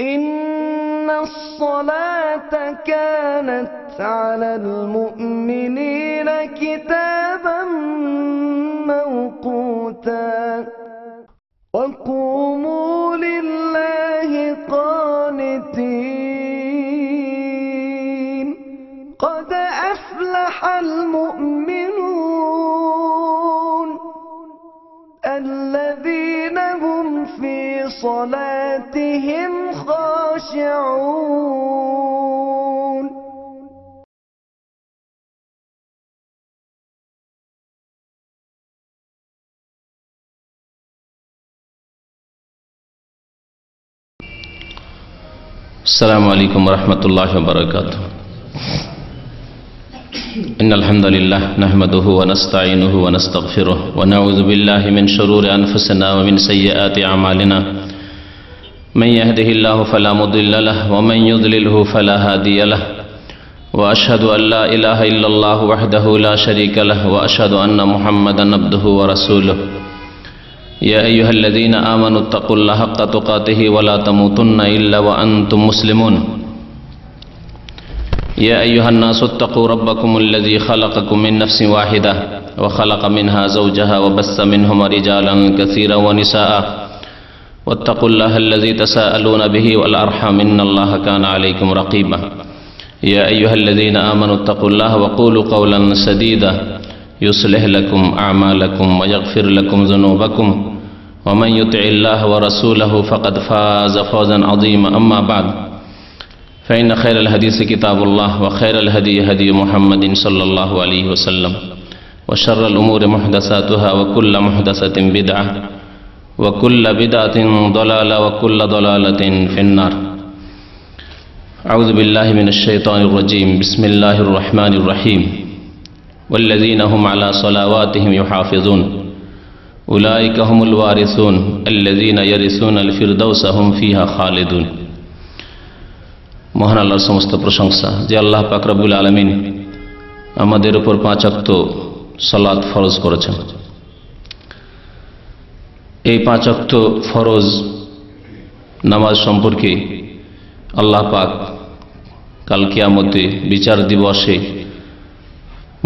إن الصلاة كانت على المؤمنين كتابا موقوتا وقوموا لله قانتين قد أفلح المؤمنون الذين هم في صلاتهم خاشعون. السلام عليكم ورحمة الله وبركاته. إن الحمد لله نحمده ونستعينه ونستغفره ونعوذ بالله من شرور أنفسنا ومن سيئات أعمالنا من يهده الله فلا مضل له ومن يضلله فلا هادي له وأشهد أن لا إله إلا الله وحده لا شريك له وأشهد أن محمدا عبده ورسوله. يا أيها الذين آمنوا اتقوا الله حق تقاته ولا تموتن إلا وأنتم مسلمون. يا أيها الناس اتقوا ربكم الذي خلقكم من نفس واحدة وخلق منها زوجها وبث منهما رجالا كثيرا ونساء واتقوا الله الذي تساءلون به والأرحام إن الله كان عليكم رقيبا. يا أيها الذين آمنوا اتقوا الله وقولوا قولا سديدا يصلح لكم أعمالكم ويغفر لكم ذنوبكم ومن يطع الله ورسوله فقد فاز فوزا عظيما. أما بعد فإن خير الحديث كتاب الله وخير الهدي هدي محمد صلى الله عليه وسلم وشر الأمور محدثاتها وكل محدثة بدعة وكل بدعة ضلالة وكل ضلالة في النار. أعوذ بالله من الشيطان الرجيم. بسم الله الرحمن الرحيم. والذين هم على صلواتهم يحافظون أولئك هم الوارثون الذين يرثون الفردوس هم فيها خالدون. মহান আল্লাহর সমস্ত প্রশংসা যে আল্লাহ পাক রব্বুল আলামিন আমাদের উপর 5 ওয়াক্ত সালাত ফরজ করেছেন। এই 5 ওয়াক্ত ফরজ নামাজ সম্পর্কে আল্লাহ পাক কাল কিয়ামতে বিচার দিবসে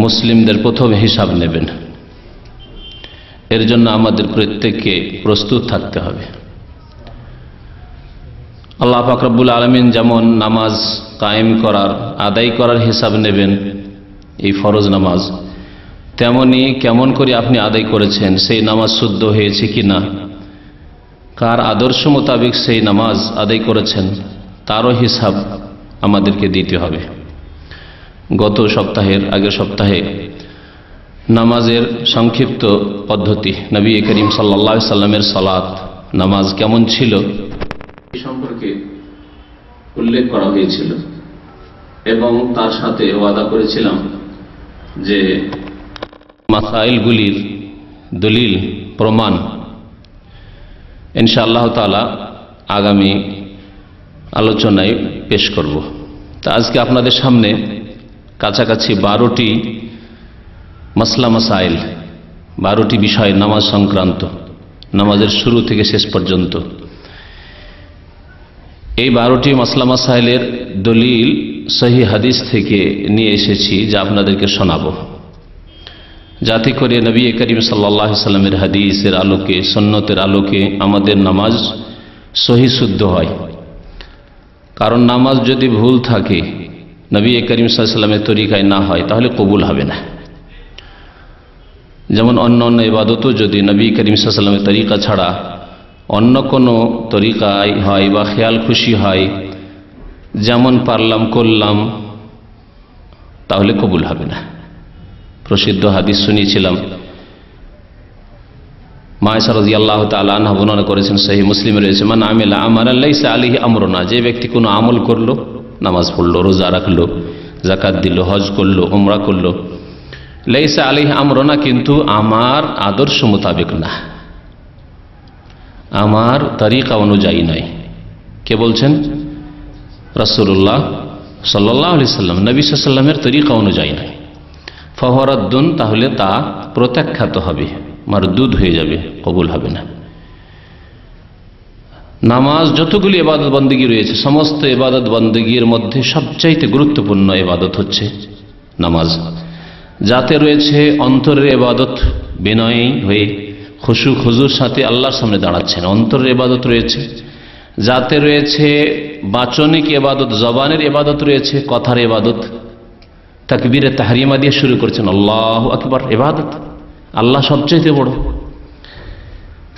মুসলিমদের প্রথম হিসাব নেবেন। এর জন্য আমাদের প্রত্যেককে প্রস্তুত থাকতে হবে। আল্লাহ পাক রব্বুল আলামিন যেমন নামাজ কায়েম করার আদায় করার হিসাব নেবেন এই ফরজ নামাজ, তেমনি কেমন করে আপনি আদায় করেছেন, সেই নামাজ শুদ্ধ হয়েছে কিনা, কার আদর্শ মোতাবেক সেই নামাজ আদায় করেছেন তারও হিসাব আমাদেরকে দিতে হবে। গত সপ্তাহের আগের সপ্তাহে নামাজের সংক্ষিপ্ত পদ্ধতি, নবী করিম সাল্লাল্লাহু আলাইহি সাল্লামের সালাত নামাজ কেমন ছিল এই সম্পর্কে উল্লেখ করা হয়েছিল এবং তার সাথে ওয়াদা করেছিলাম যে মাসাইলগুলির দলিল প্রমাণ ইনশাআল্লাহ তাআলা আগামী আলোচনায় পেশ করব। তা আজকে আপনাদের সামনে কাছাকাছি 12টি মাসলা মাসাইল, 12টি বিষয় নামাজ সংক্রান্ত, নামাজের শুরু থেকে শেষ পর্যন্ত এই 12টি মাসলা মাসাইলের দলিল সহিহ হাদিস থেকে নিয়ে এসেছি যা আপনাদেরকে শোনাবো, যাতে করে নবী করিম সাল্লাল্লাহু আলাইহি সাল্লামের হাদিসের আলোকে, সুন্নতের আলোকে আমাদের নামাজ সহিহ শুদ্ধ হয়। কারণ নামাজ যদি ভুল থাকে, নবী করিম সাল্লাল্লাহু আলাইহি সাল্লামের তরিকায় না হয়, তাহলে কবুল হবে না। যেমন অন্য অন্য ইবাদতও যদি নবী করিম সাল্লাল্লাহু আলাইহি সাল্লামের তরিকা ছাড়া অন্য কোনো তরিকায় হয় বা খেয়াল খুশি হয়, যেমন পারলাম করলাম, তাহলে কবুল হবে না। প্রসিদ্ধ হাদিস শুনিয়েছিলাম, মা আয়েশা রাদিয়াল্লাহু তাআলা আনহা বর্ণনা করেছেন, সহিহ মুসলিমে রয়েছে, মান আমিলা আমালান লাইসা আলাইহি আমরুনা, যে ব্যক্তি কোনো আমল করলো, নামাজ পড়লো, রোজা রাখলো, যাকাত দিল, হজ করলো, উমরা করলো, লাইসা আলাইহি আমরুনা, কিন্তু আমার আদর্শ মোতাবেক না, আমার তরিকা অনুযায়ী নয়। কে বলছেন? রাসূলুল্লাহ সাল্লাল্লাহু আলাইহি সাল্লাম, নবী সাল্লাল্লাহু আলাইহি সাল্লামের তরিকা অনুযায়ী নয়, ফাহরাদ্দুন, তাহলে তা প্রত্যাখ্যাত হবে, মারদুদ হয়ে যাবে, কবুল হবে না। নামাজ যতগুলি ইবাদত বন্দেগী রয়েছে, সমস্ত ইবাদত বন্দেগীর মধ্যে সবচাইতে গুরুত্বপূর্ণ ইবাদত হচ্ছে নামাজ, যাতে রয়েছে অন্তরের ইবাদত, বিনয়ী হয়ে খুশু খুজুর সাথে আল্লাহর সামনে দাঁড়াচ্ছেন, অন্তরের ইবাদত রয়েছে, যাতে রয়েছে বাচনিক ইবাদত, জবানের ইবাদত রয়েছে, কথার ইবাদত, তাকবীরে তাহরিমা দিয়ে শুরু করছেন আল্লাহু আকবার, ইবাদত, আল্লাহ সবচেয়ে বড়।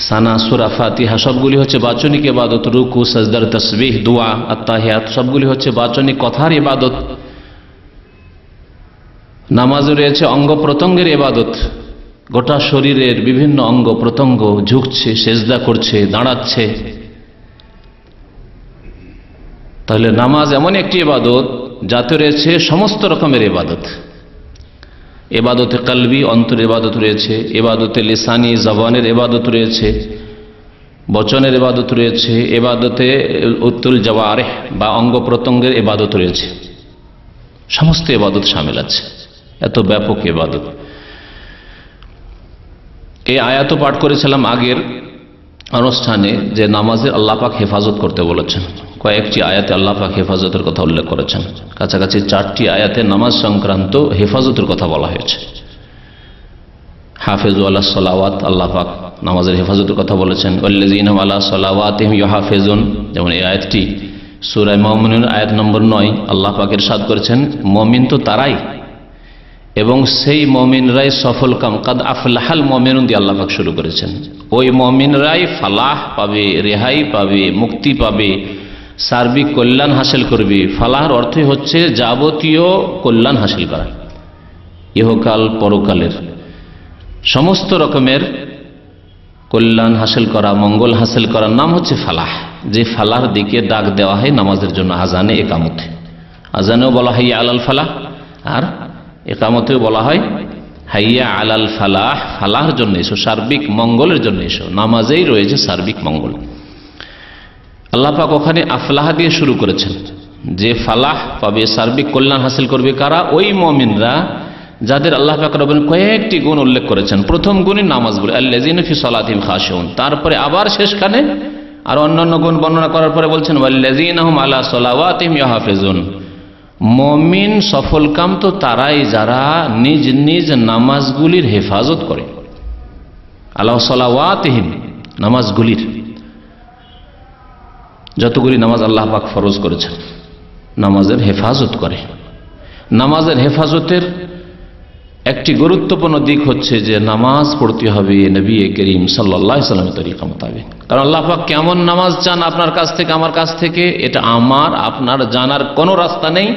সানা, সূরা, ফাতিহা সবগুলি হচ্ছে বাচনিক ইবাদত, রুকু, সাজদার, তাসবিহ, দোয়া, আত্তাহিয়াত সবগুলি হচ্ছে বাচনিক কথার ইবাদত। নামাজে রয়েছে অঙ্গ প্রত্যঙ্গের ইবাদত, গোটা শরীরের বিভিন্ন অঙ্গ প্রত্যঙ্গ ঝুঁকছে, সেজদা করছে, দাঁড়াচ্ছে। তাহলে নামাজ এমন একটি ইবাদত যাতে রয়েছে সমস্ত রকমের ইবাদত, ইবাদতে কলবি, অন্তর ইবাদত রয়েছে, ইবাদতে লিসানি, জবানের ইবাদত রয়েছে, বচনের ইবাদত রয়েছে, ইবাদতে উত্তুল জওয়ারিহ বা অঙ্গ প্রত্যঙ্গের ইবাদত রয়েছে, সমস্ত ইবাদত শামিল আছে, এত ব্যাপক ইবাদত। এই আয়াত পাঠ করেছিলাম আগের অনুষ্ঠানে যে নামাজের আল্লাহ পাক হেফাজত করতে বলেছেন, কয়েকটি আয়াতে আল্লাহ পাক হেফাজতের কথা উল্লেখ করেছেন, কাছাকাছি 4টি আয়াতে নামাজ সংক্রান্ত হেফাজতের কথা বলা হয়েছে। হাফেজু আলা সলাওয়াত, আল্লাহ পাক নামাজের হেফাজতের কথা বলেছেন, ওয়াল্লাযীনা আলা সলাওয়াতিহিম ইউহাফিজুন, যেমন এই আয়াতটি সূরা মুমিনুন আয়াত নম্বর 9 আল্লাহ পাক ইরশাদ করেছেন মুমিন তো তারাই এবং সেই মুমিনরাই সফল কাম, কাদ আফলাহাল মুমিনুন দিয়ে আল্লাহ পাক শুরু করেছেন। ওই মুমিনরাই ফালাহ পাবে, রেহাই পাবে, মুক্তি পাবে, সার্বিক কল্যাণ হাসিল করবে। ফালাহর অর্থই হচ্ছে যাবতীয় কল্যাণ হাসিল করা, ইহকাল পরকালের সমস্ত রকমের কল্যাণ হাসিল করা, মঙ্গল হাসিল করার নাম হচ্ছে ফালাহ। যে ফালাহর দিকে ডাক দেওয়া হয় নামাজের জন্য আজানে, একামতে। আজানেও বলা হয় ইয়া আলাল ফালাহ, আর একামতেও বলা হয় হাইয়া আলাল ফালাহ, ফালাহর জন্য এসো, সার্বিক মঙ্গলের জন্য এসো। নামাজেই রয়েছে সার্বিক মঙ্গল। আল্লাহ পাক ওখানে আফলাহ দিয়ে শুরু করেছেন, যে ফালাহ পাবে, সার্বিক কল্যাণ হাসিল করবে কারা? ওই মুমিনরা যাদের আল্লাহ পাক রব্বুল কয়েকটি গুণ উল্লেখ করেছেন। প্রথম গুণই নামাজ বলে আল্লাযীনা ফি সালাতিহিম খাশিউন, তারপরে আবার শেষখানে আর অন্যান্য গুণ বর্ণনা করার পরে বলছেন ওয়াল্লাযীনা হুম আলা সালাওয়াতিহিম ইউহাফিজুন। মুমিন সফলকাম তো তারাই যারা নিজ নিজ নামাজগুলির হেফাজত করে, আলা সালাওয়াতিহিম, নামাজগুলির, যতগুলি নামাজ আল্লাহ পাক ফরজ করেছেন নামাজের হেফাজত করে। নামাজের হেফাজতের একটি গুরুত্বপূর্ণ দিক হচ্ছে যে নামাজ পড়তে হবে নবী করিম সাল্লাল্লাহু আলাইহি ওয়াসাল্লামের তরিকা মোতাবেক। কারণ আল্লাহ পাক কেমন নামাজ চান আপনার কাছ থেকে, আমার কাছ থেকে, এটা আমার আপনার জানার কোনো রাস্তা নেই,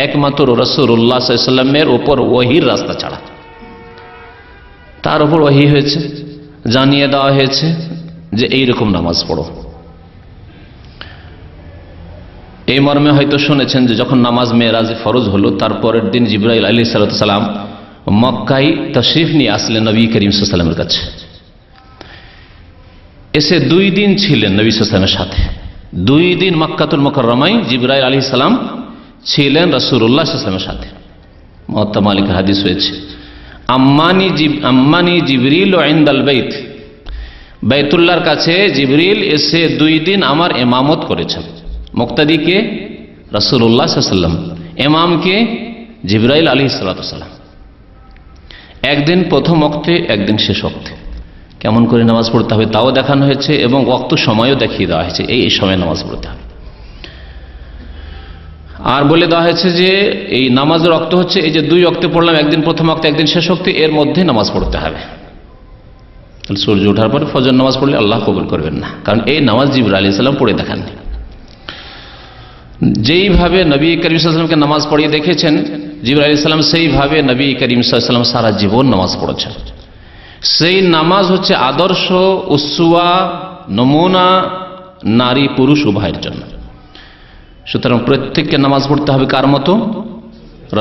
একমাত্র রাসূলুল্লাহ সাল্লাল্লাহু আলাইহি ওয়াসাল্লামের উপর ওহীর রাস্তা ছাড়া। তার উপর ওহী হয়েছে, জানিয়ে দেওয়া হয়েছে যে এইরকম নামাজ পড়ো। এই মর্মে হয়তো শুনেছেন যে যখন নামাজ মেরাজে ফরজ হলো, তারপরের দিন জিবরাইল আলাইহিস সালাম মক্কায় তাশরিফ নিয়ে আসলেন নবী করিম সাল্লাল্লাহু আলাইহি ওয়াসাল্লামের কাছে। এসে 2 দিন ছিলেন নবী সাল্লাল্লাহু আলাইহি ওয়াসাল্লামের সাথে। 2 দিন মক্কাতুল মুকাররমায় জিবরাইল আলাইহিস সালাম ছিলেন রাসূলুল্লাহ সাল্লাল্লাহু আলাইহি ওয়াসাল্লামের সাথে। মুওয়াত্তা মালিকের হাদিস হয়েছে, আম্মানি জিবরিল ইনদাল বাইত, বাইতুল্লাহর কাছে জিবরিল এসে 2 দিন আমার ইমামত করেছেন। মুক্তাদিকে রাসূলুল্লাহ সাল্লাল্লাহু আলাইহি ওয়াসাল্লাম, ইমামকে জিবরাইল আলাইহিস সালাম। একদিন প্রথম ওয়াক্তে, একদিন শেষ ওয়াক্তে কেমন করে নামাজ পড়তে হবে তাও দেখানো হয়েছে এবং ওয়াক্ত সময়ও দেখিয়ে দেওয়া হয়েছে, এই সময় নামাজ পড়তে হবে। আর বলে দেওয়া হয়েছে যে এই নামাজের ওয়াক্ত হচ্ছে এই যে 2 ওয়াক্তে পড়লাম, একদিন প্রথম ওয়াক্তে, একদিন শেষ ওয়াক্তে, এর মধ্যে নামাজ পড়তে হবে। সূর্য ওঠার পরে ফজর নামাজ পড়লে আল্লাহ কবুল করবেন না, কারণ এই নামাজ জিবরাইল আলাইহিস সালাম পড়ে দেখাননি। যেইভাবে নবী করিম সাল্লাল্লাহু আলাইহি ওয়াসাল্লামকে নামাজ পড়িয়ে দেখেছেন জিবরাইল আলাইহিস সালাম, সেইভাবে নবী করিম সাল্লাল্লাহু আলাইহি ওয়াসাল্লাম সারা জীবন নামাজ পড়েছেন। সেই নামাজ হচ্ছে আদর্শ, উসওয়া, নমুনা নারী পুরুষ উভয়ের জন্য। সুতরাং প্রত্যেককে নামাজ পড়তে হবে কার মতো?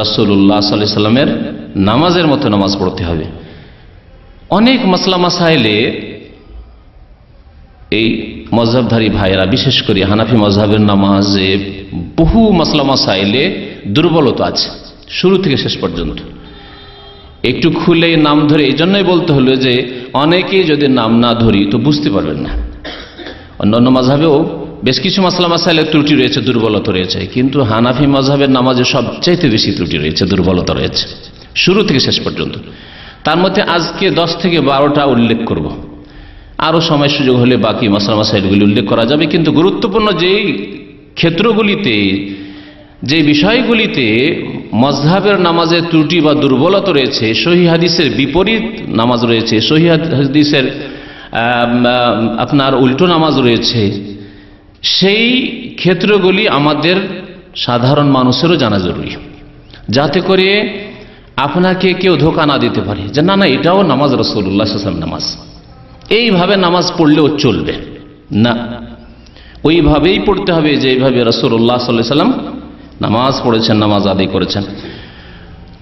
রাসূলুল্লাহ সাল্লাল্লাহু আলাইহি ওয়াসাল্লামের নামাজের মতো নামাজ পড়তে হবে। অনেক মাসলা মাসাইলে এই মযহাবধারী ভাইয়েরা, বিশেষ করে হানাফি মযহাবের নামাজে বহু মাসলা মাসাইলে দুর্বলতা আছে শুরু থেকে শেষ পর্যন্ত। একটু খুলে নাম ধরে এই জন্যই বলতে হলো যে অনেকেই যদি নাম না ধরি তো বুঝতে পারবেন না। অন্যান্য মাযহাবেও বেশ কিছু মাসলা মাসাইলে ত্রুটি রয়েছে, দুর্বলতা রয়েছে, কিন্তু হানাফি মাযহাবের নামাজে সবচাইতে বেশি ত্রুটি রয়েছে, দুর্বলতা রয়েছে শুরু থেকে শেষ পর্যন্ত। তার মধ্যে আজকে 10 থেকে 12টা উল্লেখ করব, আরও সময় সুযোগ হলে বাকি মাসলা মাসাইলগুলি উল্লেখ করা যাবে। কিন্তু গুরুত্বপূর্ণ যেই ক্ষেত্রগুলিতে, যে বিষয়গুলিতে মাযহাবের নামাজের ত্রুটি বা দুর্বলতা রয়েছে, সহিহ হাদিসের বিপরীত নামাজ রয়েছে, সহিহ হাদিসের আপনার উল্টো নামাজ রয়েছে, সেই ক্ষেত্রগুলি আমাদের সাধারণ মানুষেরও জানা জরুরি, যাতে করে আপনাকে কেউ ধোঁকা না দিতে পারে যে না না এটাও নামাজ, রাসূলুল্লাহ সাল্লাল্লাহু আলাইহি ওয়াসাল্লাম নামাজ, এইভাবে নামাজ পড়লেও চলবে না। ওইভাবেই পড়তে হবে যেভাবে রাসূলুল্লাহ সাল্লাল্লাহু আলাইহি ওয়াসাল্লাম নামাজ পড়েছেন, নামাজ আদায় করেছেন।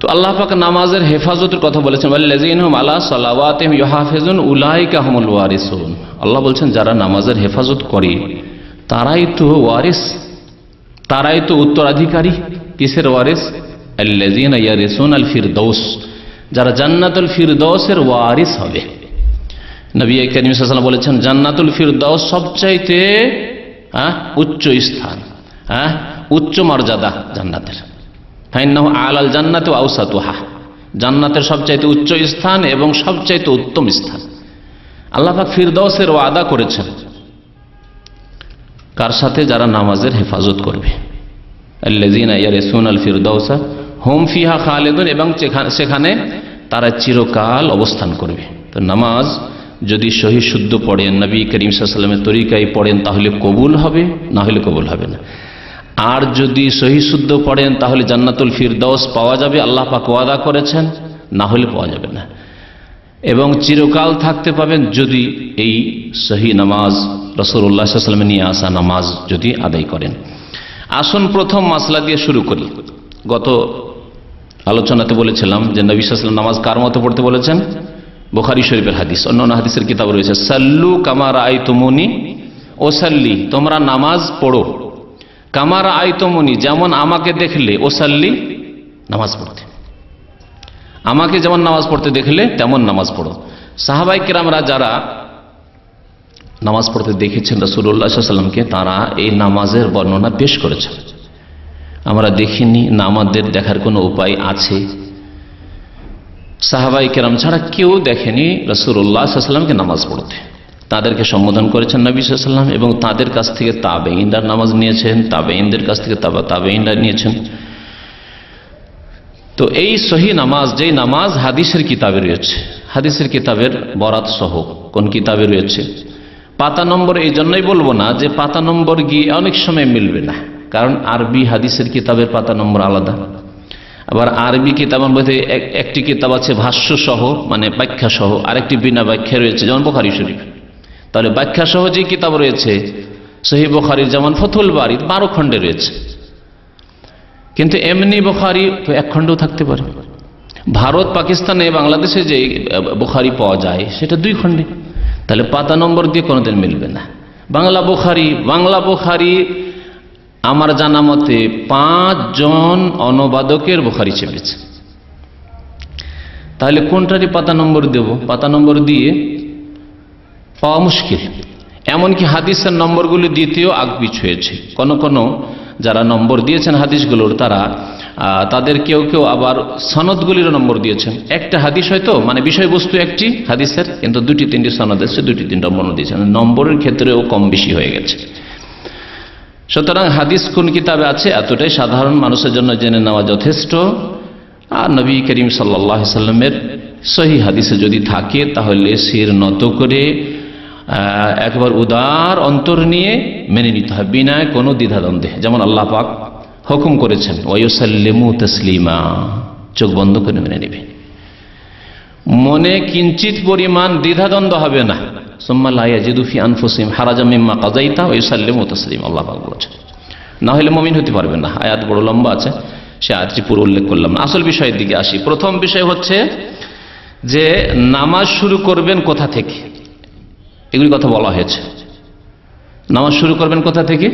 তো আল্লাহ পাক নামাজের হেফাজতের কথা বলেছেন, ওয়াল্লাযীনা হুম আলা সালাওয়াতিহিম ইউহাফিজুন উলাইকা হুমুল ওয়ারিসুন। আল্লাহ বলছেন যারা নামাজের হেফাজত করে তারাই তো ওয়ারিস, তারাই তো উত্তরাধিকারী। কিসের ওয়ারিস? আল্লাযীনা ইয়ারিসুনাল ফিরদাউস, যারা জান্নাতুল ফিরদাউসের ওয়ারিস হবে। নবী করিম সাল্লাল্লাহু আলাইহি ওয়াসাল্লাম বলেছেন জান্নাতুল ফিরদাউস সবচাইতে উচ্চ স্থান, উচ্চ মর্যাদা জান্নাতের। ফাইন্নাহু আলাল জান্নাতি ওয়া আওসাতুহা, জান্নাতের সবচাইতে উচ্চ স্থান এবং সবচাইতে উত্তম স্থান। আল্লাহ পাক ফিরদাউসের ওয়াদা করেছেন কার সাথে? যারা নামাজের হেফাজত করবে। আল্লাযীনা ইয়ারিসুনাল ফিরদাউসা হুম ফিহা খালিদুন, এবং সেখানে তারা চিরকাল অবস্থান করবে। তো নামাজ যদি সহি শুদ্ধ পড়েন, নবী করিম সাল্লাল্লাহু আলাইহি ওয়াসাল্লামের তরিকায় পড়েন, তাহলে কবুল হবে, না হলে কবুল হবে না। আর যদি সহি শুদ্ধ পড়েন তাহলে জান্নাতুল ফিরদাউস পাওয়া যাবে, আল্লাহ পাক ওয়াদা করেছেন, না হলে পাওয়া যাবে না। এবং চিরকাল থাকতে পাবেন যদি এই সহি নামাজ, রাসূলুল্লাহ সাল্লাল্লাহু আলাইহি ওয়াসাল্লাম নিয়ে আসা নামাজ যদি আদায় করেন। আসুন প্রথম মাসলা দিয়ে শুরু করি। গত আলোচনাতে বলেছিলাম যে নবী সাল্লাল্লাহু আলাইহি ওয়াসাল্লাম নামাজ কার মতো পড়তে বলেছেন? বুখারী শরীফের হাদিস, অন্যান্য হাদিসের কিতাব রয়েছে, সাল্লু কামা রাআইতুমুনি ওসাল্লি, তোমরা নামাজ পড়ো কামা রাআইতুমুনি, যেমন আমাকে দেখলে, ওসাল্লি, নামাজ পড়তে, আমাকে যেমন নামাজ পড়তে দেখলে তেমন নামাজ পড়ো। সাহাবায়ে কেরামরা যারা নামাজ পড়তে দেখেছেন রাসূলুল্লাহ সাল্লাল্লাহু আলাইহি ওয়াসাল্লামকে, তারা এই নামাজের বর্ণনা পেশ করেছেন। আমরা দেখিনি না, আমাদের দেখার কোনো উপায় আছে? সাহাবায়ে কেরাম ছাড়া কেউ দেখেনি রাসূলুল্লাহ সাল্লাল্লাহু আলাইহি ওয়াসাল্লামকে নামাজ পড়তে। তাদেরকে সম্বোধন করেছেন নবী সাল্লাল্লাহু আলাইহি ওয়াসাল্লাম, এবং তাদের কাছ থেকে তাবেঈনরা নামাজ নিয়েছেন, তাবেঈনদের কাছ থেকে তাবেঈনরা নিয়েছেন। তো এই সহি নামাজ, যেই নামাজ হাদিসের কিতাবে রয়েছে, হাদিসের কিতাবের বরাত সহ কোন কিতাবে রয়েছে, পাতা নম্বর এই জন্যই বলবো না যে পাতা নম্বর গিয়ে অনেক সময় মিলবে না, কারণ আরবি হাদিসের কিতাবের পাতা নম্বর আলাদা। আবার আরবি কিতাবের মধ্যে একটি কিতাব আছে ভাষ্য সহ, মানে ব্যাখ্যা সহ, আরেকটি বিনা ব্যাখ্যা রয়েছে, যেমন বুখারী শরীফ। তাহলে ব্যাখ্যা সহ যে কিতাব রয়েছে সহিহ বুখারীর, যেমন ফতুল বারী 12 খণ্ডে রয়েছে, কিন্তু এমনি বুখারী তো 1 খণ্ডও থাকতে পারে। ভারত, পাকিস্তানে, বাংলাদেশে যে বুখারী পাওয়া যায় সেটা 2 খণ্ডে। তাহলে পাতা নম্বর দিয়ে কোনোদিন মিলবে না। বাংলা বুখারী আমার জানা মতে 5 জন অনুবাদকের বুখারী চেপেছে। তাহলে কোনটারই পাতা নম্বর দেব? পাতা নম্বর দিয়ে পাওয়া মুশকিল। এমনকি হাদিসের নম্বরগুলি দিতেও আগপিছ হয়েছে। কোন যারা নম্বর দিয়েছেন হাদিসগুলোর, তাদের কেউ আবার সনদগুলির নম্বর দিয়েছেন। একটা হাদিস হয়তো, মানে বিষয়বস্তু একটি হাদিসের, কিন্তু 2-3টি সনদ এসেছে, 2-3টা নম্বর দিয়েছেন। নম্বরের ক্ষেত্রেও কম বেশি হয়ে গেছে। সুতরাং হাদিস কোন কিতাবে আছে এতটাই সাধারণ মানুষের জন্য জেনে নেওয়া যথেষ্ট। আর নবী করিম সাল্লাল্লাহু আলাইহি ওয়াসাল্লামের সহিহ হাদিসে যদি থাকে তাহলে শির নত করে একবার উদার অন্তর নিয়ে মেনে নিতে হবে, বিনা কোনো দ্বিধাদ্বন্দ্বে। যেমন আল্লাহ পাক হুকুম করেছেন ওয়ায়ুসাল্লিমু তাসলিমা, চোখ বন্ধ করে মেনে নেবে, মনে কিঞ্চিত পরিমাণ দ্বিধাদ্বন্দ্ব হবে না। সুম্মা লা ইয়াজিদু ফি আনফুসিহিম হারাজাম মিম্মা কাযাইতা ওয়া ইউসাল্লিমু তাসলিমা, আল্লাহ পাক বলেছেন। না হলে মুমিন হতে পারবে না। আয়াত বড় লম্বা আছে, সে আয়াতটি পুরো উল্লেখ করলাম না। আসল বিষয়ের দিকে আসি। প্রথম বিষয় হচ্ছে যে নামাজ শুরু করবেন কোথা থেকে, এগুলি কথা বলা হয়েছে। নামাজ শুরু করবেন কোথা থেকে?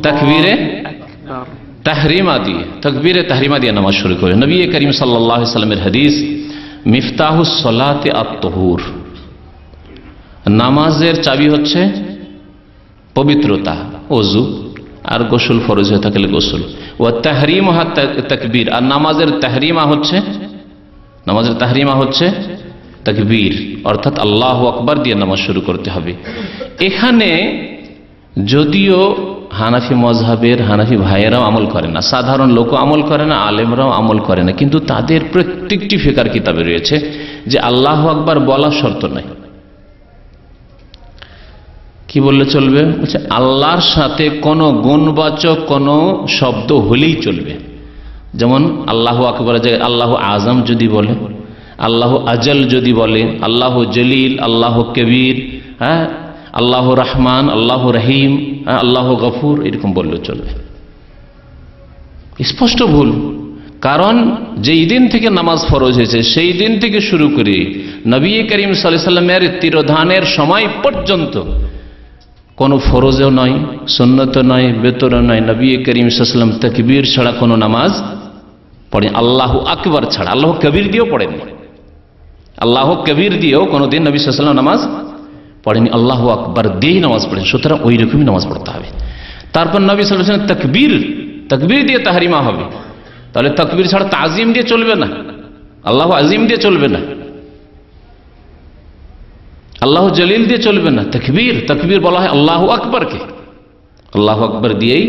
তাকবীরে তাহরিমা দিয়ে, তাকবীরে তাহরিমা দিয়ে নামাজ শুরু করবেন। নবী করিম সাল্লাল্লাহু আলাইহি ওয়াসাল্লামের হাদিস, মিফতাহুস সালাতি আত-তুহুর, নামাজের চাবি হচ্ছে পবিত্রতা, ওযু, আর গোসল ফরজ হয়ে থাকলে গোসল। ওয়া তাহরিমুহা তাকবীর, আর নামাজের তাহরিমা হচ্ছে তাকবীর, অর্থাৎ আল্লাহু আকবার দিয়ে নামাজ শুরু করতে হবে। এখানে যদিও হানাফি মজহাবের হানাফি ভাইয়েরাও আমল করে না, সাধারণ লোকও আমল করে না, আলেমরাও আমল করে না, কিন্তু তাদের প্রত্যেকটি ফিকার কিতাবে রয়েছে যে আল্লাহু আকবার বলা শর্ত নয়। কি বললে চলবে? বলছে আল্লাহর সাথে কোনো গুণবাচক কোনো শব্দ হলেই চলবে। যেমন আল্লাহু আকবার জায়গায় আল্লাহু আজম যদি বলে, আল্লাহু আজল যদি বলে, আল্লাহু জলিল, আল্লাহু কবির, হ্যাঁ, আল্লাহু রহমান, আল্লাহু রহিম, আল্লাহু গফুর, এরকম বললে চলবে। স্পষ্ট ভুল। কারণ যেই দিন থেকে নামাজ ফরজ হয়েছে সেই দিন থেকে শুরু করে নবী করিম সাল্লাল্লাহু আলাইহি ওয়াসাল্লামের তিরোধানের সময় পর্যন্ত কোনো ফরজও নয়, সুন্নতও নয়, বেতরও নয়, নবী করিম সাল্লাল্লাহু আলাইহি ওয়াসাল্লাম তাকবীর ছাড়া কোনো নামাজ পড়েন, আল্লাহু আকবার ছাড়া। আল্লাহু কবির দিয়েও পড়েননি, আল্লাহু কবির দিয়েও কোনোদিন নবী সাল্লাল্লাহু আলাইহি ওয়াসাল্লাম নামাজ পড়েনি, আল্লাহু আকবার দিয়েই নামাজ পড়েন। সুতরাং ওই রকমই নামাজ পড়তে হবে। তারপর নবী সাল্লাল্লাহু আলাইহি ওয়াসাল্লাম তাকবীর দিয়ে তাহরিমা হবে। তাহলে তাকবীর ছাড়া তাজিম দিয়ে চলবে না, আল্লাহু আজিম দিয়ে চলবে না, আল্লাহু জলিল দিয়ে চলবে না। তাকবীর বলা হয় আল্লাহু আকবরকে, আল্লাহু আকবর দিয়েই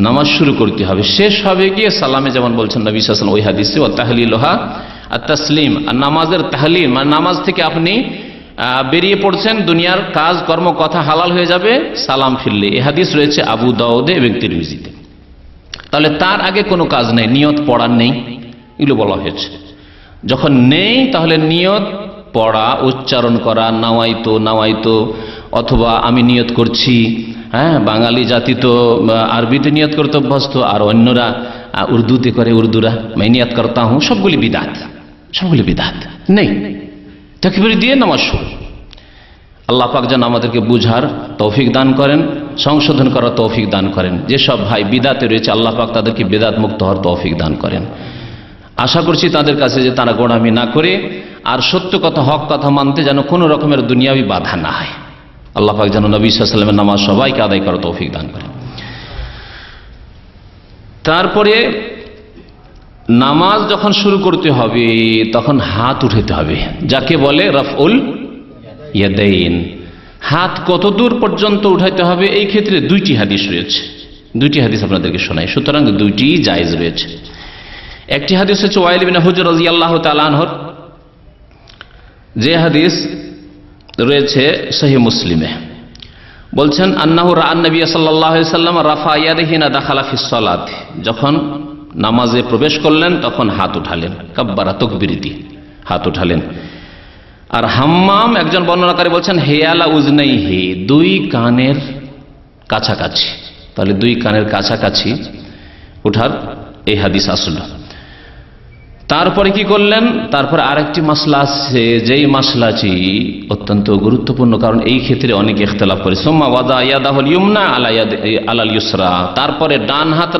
নামাজ শুরু করতে হবে। শেষ হবে গিয়ে সালামে, যেমন বলছেন নবী সাল্লাল্লাহু আলাইহি ওয়াসাল্লাম ওই হাদিসে, ওয়া তাহলিলুহা আত-তাসলিম, আর নামাজের তাহলিল মানে নামাজ থেকে আপনি বেরিয়ে পড়ছেন, দুনিয়ার কাজ কর্ম কথা হালাল হয়ে যাবে সালাম ফিরলে। এই হাদিস রয়েছে আবু দাউদে এবং তিরমিজিতে। তাহলে তার আগে কোনো কাজ নেই, নিয়ত পড়ার নেই, এগুলো বলা হয়েছে। যখন নেই তাহলে নিয়ত পড়া, উচ্চারণ করা, নাওয়াইতো অথবা আমি নিয়ত করছি। হ্যাঁ, বাঙালি জাতি তো আরবিতে নিয়ত করতে অভ্যস্ত, আর অন্যরা উর্দুতে করে, উর্দুরা मैं নিয়ত করতা হুঁ, সবগুলি বিদআত নেই। তাকবীর দিয়ে নামাজ শুরু। আল্লাহ পাক যেন আমাদেরকে বুঝার তৌফিক দান করেন, সংশোধন করার তৌফিক দান করেন। যেসব ভাই বিদআতে রয়েছে আল্লাহ পাক তাদেরকে বিদআত মুক্ত হওয়ার তৌফিক দান করেন। আশা করছি তাদের কাছে যে তারা গোঁড়ামি না করে আর সত্য কথা, হক কথা মানতে যেন কোনো রকমের দুনিয়াবি বাধা না হয়। আল্লাহ পাক যেন নবী সাল্লাল্লাহু আলাইহি ওয়াসাল্লামের নামাজ সবাইকে আদায় করার তৌফিক দান করেন। তারপরে নামাজ যখন শুরু করতে হবে তখন হাত উঠাতে হবে, যাকে বলে রাফউল ইয়াদাইন। হাত কত দূর পর্যন্ত উঠাইতে হবে এই ক্ষেত্রে দুইটি হাদিস রয়েছে, দুইটি হাদিস আপনাদেরকে শোনাই। সুতরাং দুইটি জায়েজ রয়েছে। একটি হাদিস হচ্ছে ওয়াইল ইবনে হুজর রাদিয়াল্লাহু তাআলা আনহুর, যে হাদিস রয়েছে সহিহ মুসলিমে। বলছেন আন্নাহু রাআন নবী সাল্লাল্লাহু আলাইহি ওয়াসাল্লাম রাফা ইয়াদাইহি না দাখালা ফিস সালাত, যখন নামাজে প্রবেশ করলেন তখন হাত উঠালেন, কাব্বারা তাকবীর দিয়ে হাত উঠালেন। আর হাম্মাম একজন বর্ণনাকারী বলছেন হেয়ালা উজনাইহি, দুই কানের কাছাকাছি। তাহলে দুই কানের কাছাকাছি উঠার এই হাদিস আসল। তারপরে কি করলেন? তারপরে আরেকটি মাসলা আছে, যেই মাসলাটি অত্যন্ত গুরুত্বপূর্ণ, কারণ এই ক্ষেত্রে অনেক ইখতিলাফ করে। সুম্মা ওয়াদা ইয়াদাহুল ইউমনা আলাল ইউসরা, তারপরে ডান হাত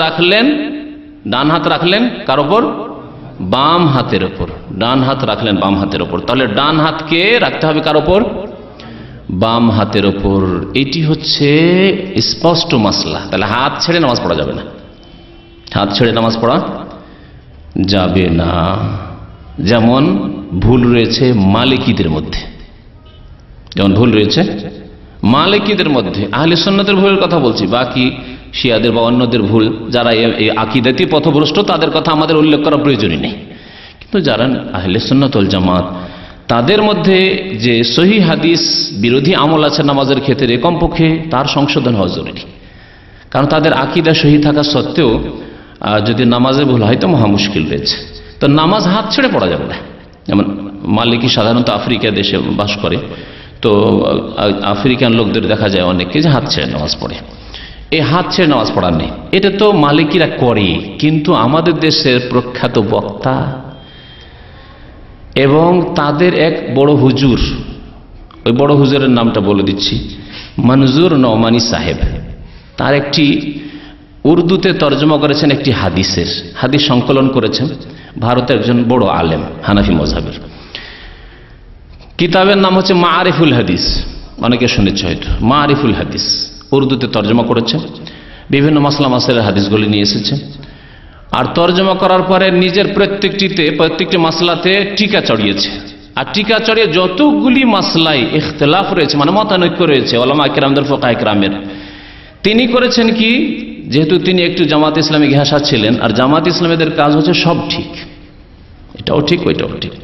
রাখলেন কার উপর? বাম হাতের উপর। ডান হাত রাখলেন বাম হাতের উপর। তাহলে ডান হাতকে রাখতে হবে কার উপর? বাম হাতের উপর। এটি হচ্ছে স্পষ্ট মাসলা। তাহলে হাত ছেড়ে নামাজ পড়া যাবে না, হাত ছেড়ে নামাজ পড়া যাবে না। যেমন ভুল রয়েছে মালিকিদের মধ্যে, আহলে সুন্নাতের ভুলের কথা বলছি, বাকি শিয়াদের বা অন্যদের ভুল, যারা এই আকীদাতি পথভ্রষ্ট, তাদের কথা আমাদের উল্লেখ করা প্রয়োজনই নেই। কিন্তু যারা আহলে সুন্নাত ওয়াল জামাত, তাদের মধ্যে যে সহিহ হাদিস বিরোধী আমল আছে নামাজের ক্ষেত্রে, কমপক্ষে তার সংশোধন হওয়া জরুরি। কারণ তাদের আকীদা সহিহ থাকা সত্ত্বেও যদি নামাজে ভুল হয় তো মহা মুশকিল রয়েছে। তো নামাজ হাত ছেড়ে পড়া যাবে না। যেমন মালিকি সাধারণত আফ্রিকা দেশে বাস করে, তো আফ্রিকান লোকদের দেখা যায় অনেককে যে হাত ছেড়ে নামাজ পড়ে। এই হাত ছেড়ে নামাজ পড়ার নেই, এটা তো মালিকিরা করে। কিন্তু আমাদের দেশের প্রখ্যাত বক্তা এবং তাদের এক বড় হুজুর, ওই বড় হুজুরের নামটা বলে দিচ্ছি, মনজুর নওমানি সাহেব, তার একটি উর্দুতে তর্জমা করেছেন একটি হাদিস সংকলন করেছেন। ভারতের একজন বড় আলেম হানাফি মযহাবের। কিতাবের নাম হচ্ছে মাআরিফুল হাদিস, অনেকে শুনেছে হয়তো, মাআরিফুল হাদিস। উর্দুতে তর্জমা করেছে, বিভিন্ন মাসলা মাসাইলের হাদিসগুলি নিয়ে এসেছে। আর তর্জমা করার পরে নিজের প্রত্যেকটি মাসলাতে টিকা চড়িয়েছে। আর টিকা চড়িয়ে যতগুলি মাসলায় ইখতিলাফ রয়েছে, মানে মতানৈক্য রয়েছে ওলামা কিরামদের, ফুকাহা কিরামের, তিনি করেছেন কি, যেহেতু তিনি একটু জামাত ইসলামী ঘেঁষা ছিলেন, আর জামাত ইসলামীদের কাজ হচ্ছে সব ঠিক, এটাও ঠিক ওইটাও ঠিক,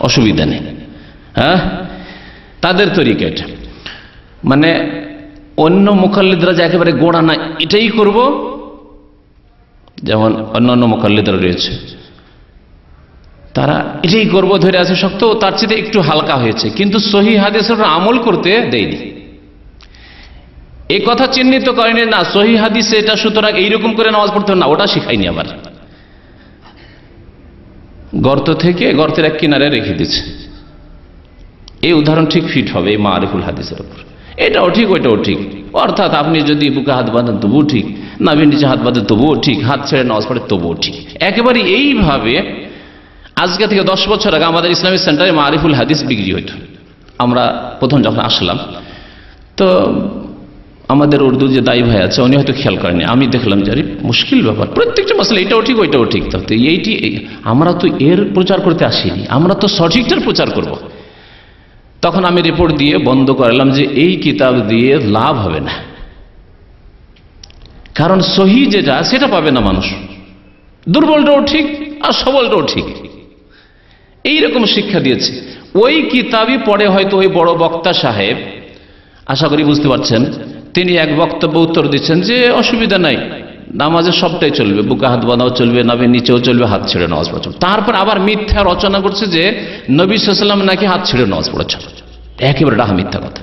অসুবিধা নেই, হ্যাঁ, তাদের তরিকা এটা। মানে অন্য মুকাল্লিদরা যে একেবারে গোড়া না এটাই করব, যেমন অন্যান্য মুকাল্লিদরা রয়েছে তারা এটাই করব ধরে আছে শক্ত, তার চেয়ে একটু হালকা হয়েছে, কিন্তু সহিহ হাদিসের আমল করতে দেয়নি। এই কথা চিহ্নিত করেনি না সহিহ হাদিসে এটা, সুতরাং এইরকম করে নামাজ পড়তে হবে না, ওটা শিখায়নি। আবার গর্তের এক কিনারে রেখে দিচ্ছে। এই উদাহরণ ঠিক ফিট হবে এই মারিফুল হাদিসের উপর, এটাও ঠিক ওইটাও ঠিক। অর্থাৎ আপনি যদি বুকে হাত বাঁধেন তবুও ঠিক, নাভির নিচে হাত বাঁধেন তবুও ঠিক, হাত ছেড়ে নামাজ পড়ে তবুও ঠিক। একেবারে এইভাবে আজকে থেকে 10 বছর আগে আমাদের ইসলামিক সেন্টারে মারিফুল হাদিস বিক্রি হইত। আমরা প্রথম যখন আসলাম, তো আমাদের উর্দু যে দায়ী ভাই আছে উনি হয়তো খেয়াল করেনি, আমি দেখলাম যে আরে মুশকিল ব্যাপার, প্রত্যেকটা মশলা এটাও ঠিক ওইটাও ঠিক। তো এইটি আমরা তো এর প্রচার করতে আসিনি, আমরা তো সঠিকটার প্রচার করব। তখন আমি রিপোর্ট দিয়ে বন্ধ করলাম যে এই কিতাব দিয়ে লাভ হবে না, কারণ সহি যেটা সেটা পাবে না মানুষ, দুর্বলটাও ঠিক আর সবলটাও ঠিক, এইরকম শিক্ষা দিয়েছে। ওই কিতাবই পড়ে হয়তো ওই বড় বক্তা সাহেব, আশা করি বুঝতে পারছেন, তিনি এক বক্তব্য উত্তর দিচ্ছেন যে অসুবিধা নাই, নামাজে সবটাই চলবে, বুকে হাত বাঁধাও চলবে, নাভির নিচেও চলবে, হাত ছেড়ে নামাজ পড়া চলবে। তারপর আবার মিথ্যা রচনা করছে যে নবী সাল্লাল্লাহু আলাইহি ওয়াসাল্লাম নাকি হাত ছেড়ে নামাজ পড়েছেন। একেবারে ডাহা মিথ্যা কথা।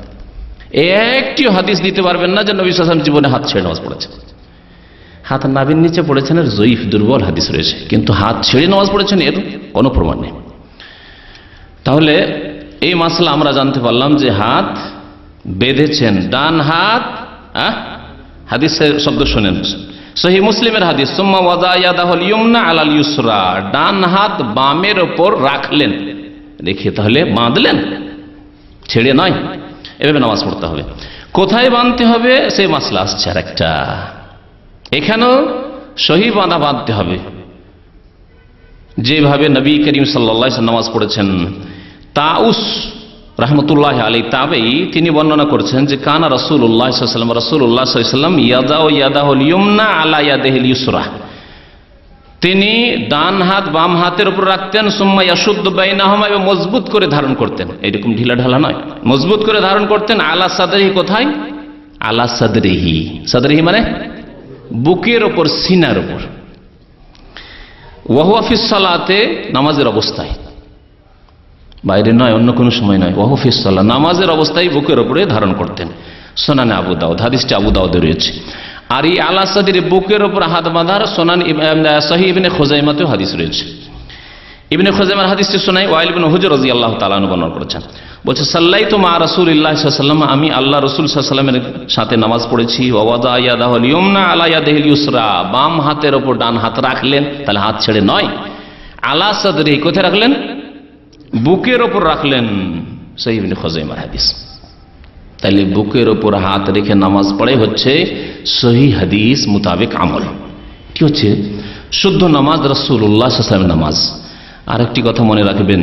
একটি হাদিস দিতে পারবেন না যে নবী সাল্লাল্লাহু আলাইহি ওয়াসাল্লাম জীবনে হাত ছেড়ে নামাজ পড়েছেন। হাত নাভির নিচে পড়েছেন এর জয়ীফ দুর্বল হাদিস রয়েছে, কিন্তু হাত ছেড়ে নামাজ পড়েছেন এর কোনো প্রমাণ নেই। তাহলে এই মাসলা আমরা জানতে পারলাম যে হাত বেঁধেছেন, ডান হাত, হাদিসের শব্দ শুনেন, সহিহ মুসলিমের হাদিস, সুম্মা ওয়াদা ইয়াদাহুল ইয়ুমনা আলাল ইউসরা, ডান হাত বামের ওপর রাখলেন, রেখে তাহলে বাঁধলেন, ছেড়ে নয়। এভাবে নামাজ পড়তে হবে। কোথায় বাঁধতে হবে সেই মাসলা আসছে আর একটা, এখানেও সহি বাঁধতে হবে, যেভাবে নবী করিম সাল্লাল্লাহু আলাইহি ওয়াসাল্লাম নামাজ পড়েছেন। তাউস রাহমাতুল্লাহ আলাইহি তাবেঈ তিনি বর্ণনা করেছেন যে কানা রাসূলুল্লাহ সাল্লাল্লাহু আলাইহি ওয়াসাল্লাম ইয়াদাহুল ইয়ুমনা আলা ইয়াদিহিল ইউসরা, তিনি ডান হাত বাম হাতের উপর রাখতেন, সুম্মা ইয়াশুদ্দু বাইনাহুমা, এবং মজবুত করে ধারণ করতেন, এরকম ঢিলা ঢালা নয়, মজবুত করে ধারণ করতেন। আলা সাদরিহি, কোথায়? আলা সাদরিহি, সাদরিহি মানে বুকের ওপর, সিনার ওপর। ওয়া হুয়া ফিস সালাতে, নামাজের অবস্থায়, বাইরে নয়, অন্য কোনো সময় নয়। ওয়া হুয়া ফিস সালাত, নামাজের অবস্থায় বুকের ওপরে ধারণ করতেন। সুনানে আবু দাউদ, হাদিসটি আবু দাউদে রয়েছে। আর এই আলা সাদরি, বুকের ওপর হাত বাঁধার সুনান সহিহ ইবনে খুজাইমাতেও হাদিস রয়েছে। ইবনে খুজাইমার হাদিসটি শোনাই, ওয়াইল ইবনে হুজর রাদিয়াল্লাহু তাআলা আনহু বর্ণনা করেছেন, বলছে সাল্লাইতু মা রাসূলিল্লাহি সাল্লাল্লাহু আলাইহি ওয়াসাল্লাম, আমি আল্লাহ রাসূল সাল্লাল্লাহু আলাইহি ওয়াসাল্লামের সাথে নামাজ পড়েছি। ওয়া ওয়াদা ইয়াদাহুল ইয়ুমনা আলা ইয়াদিহিল ইউসরা, বাম হাতের ওপর ডান হাত রাখলেন, তাহলে হাত ছেড়ে নয়। আলা সাদরি, কোথায় রাখলেন? বুকের ওপর রাখলেন, সহিহ ইবনে খুজাইমার হাদিস। তাহলে বুকের ওপর হাত রেখে নামাজ পড়ে হচ্ছে সহিহ হাদিস মোতাবেক আমল, কি হচ্ছে শুদ্ধ নামাজ, রাসূলুল্লাহ সাল্লাল্লাহু আলাইহি ওয়াসাল্লামের নামাজ। আর একটি কথা মনে রাখবেন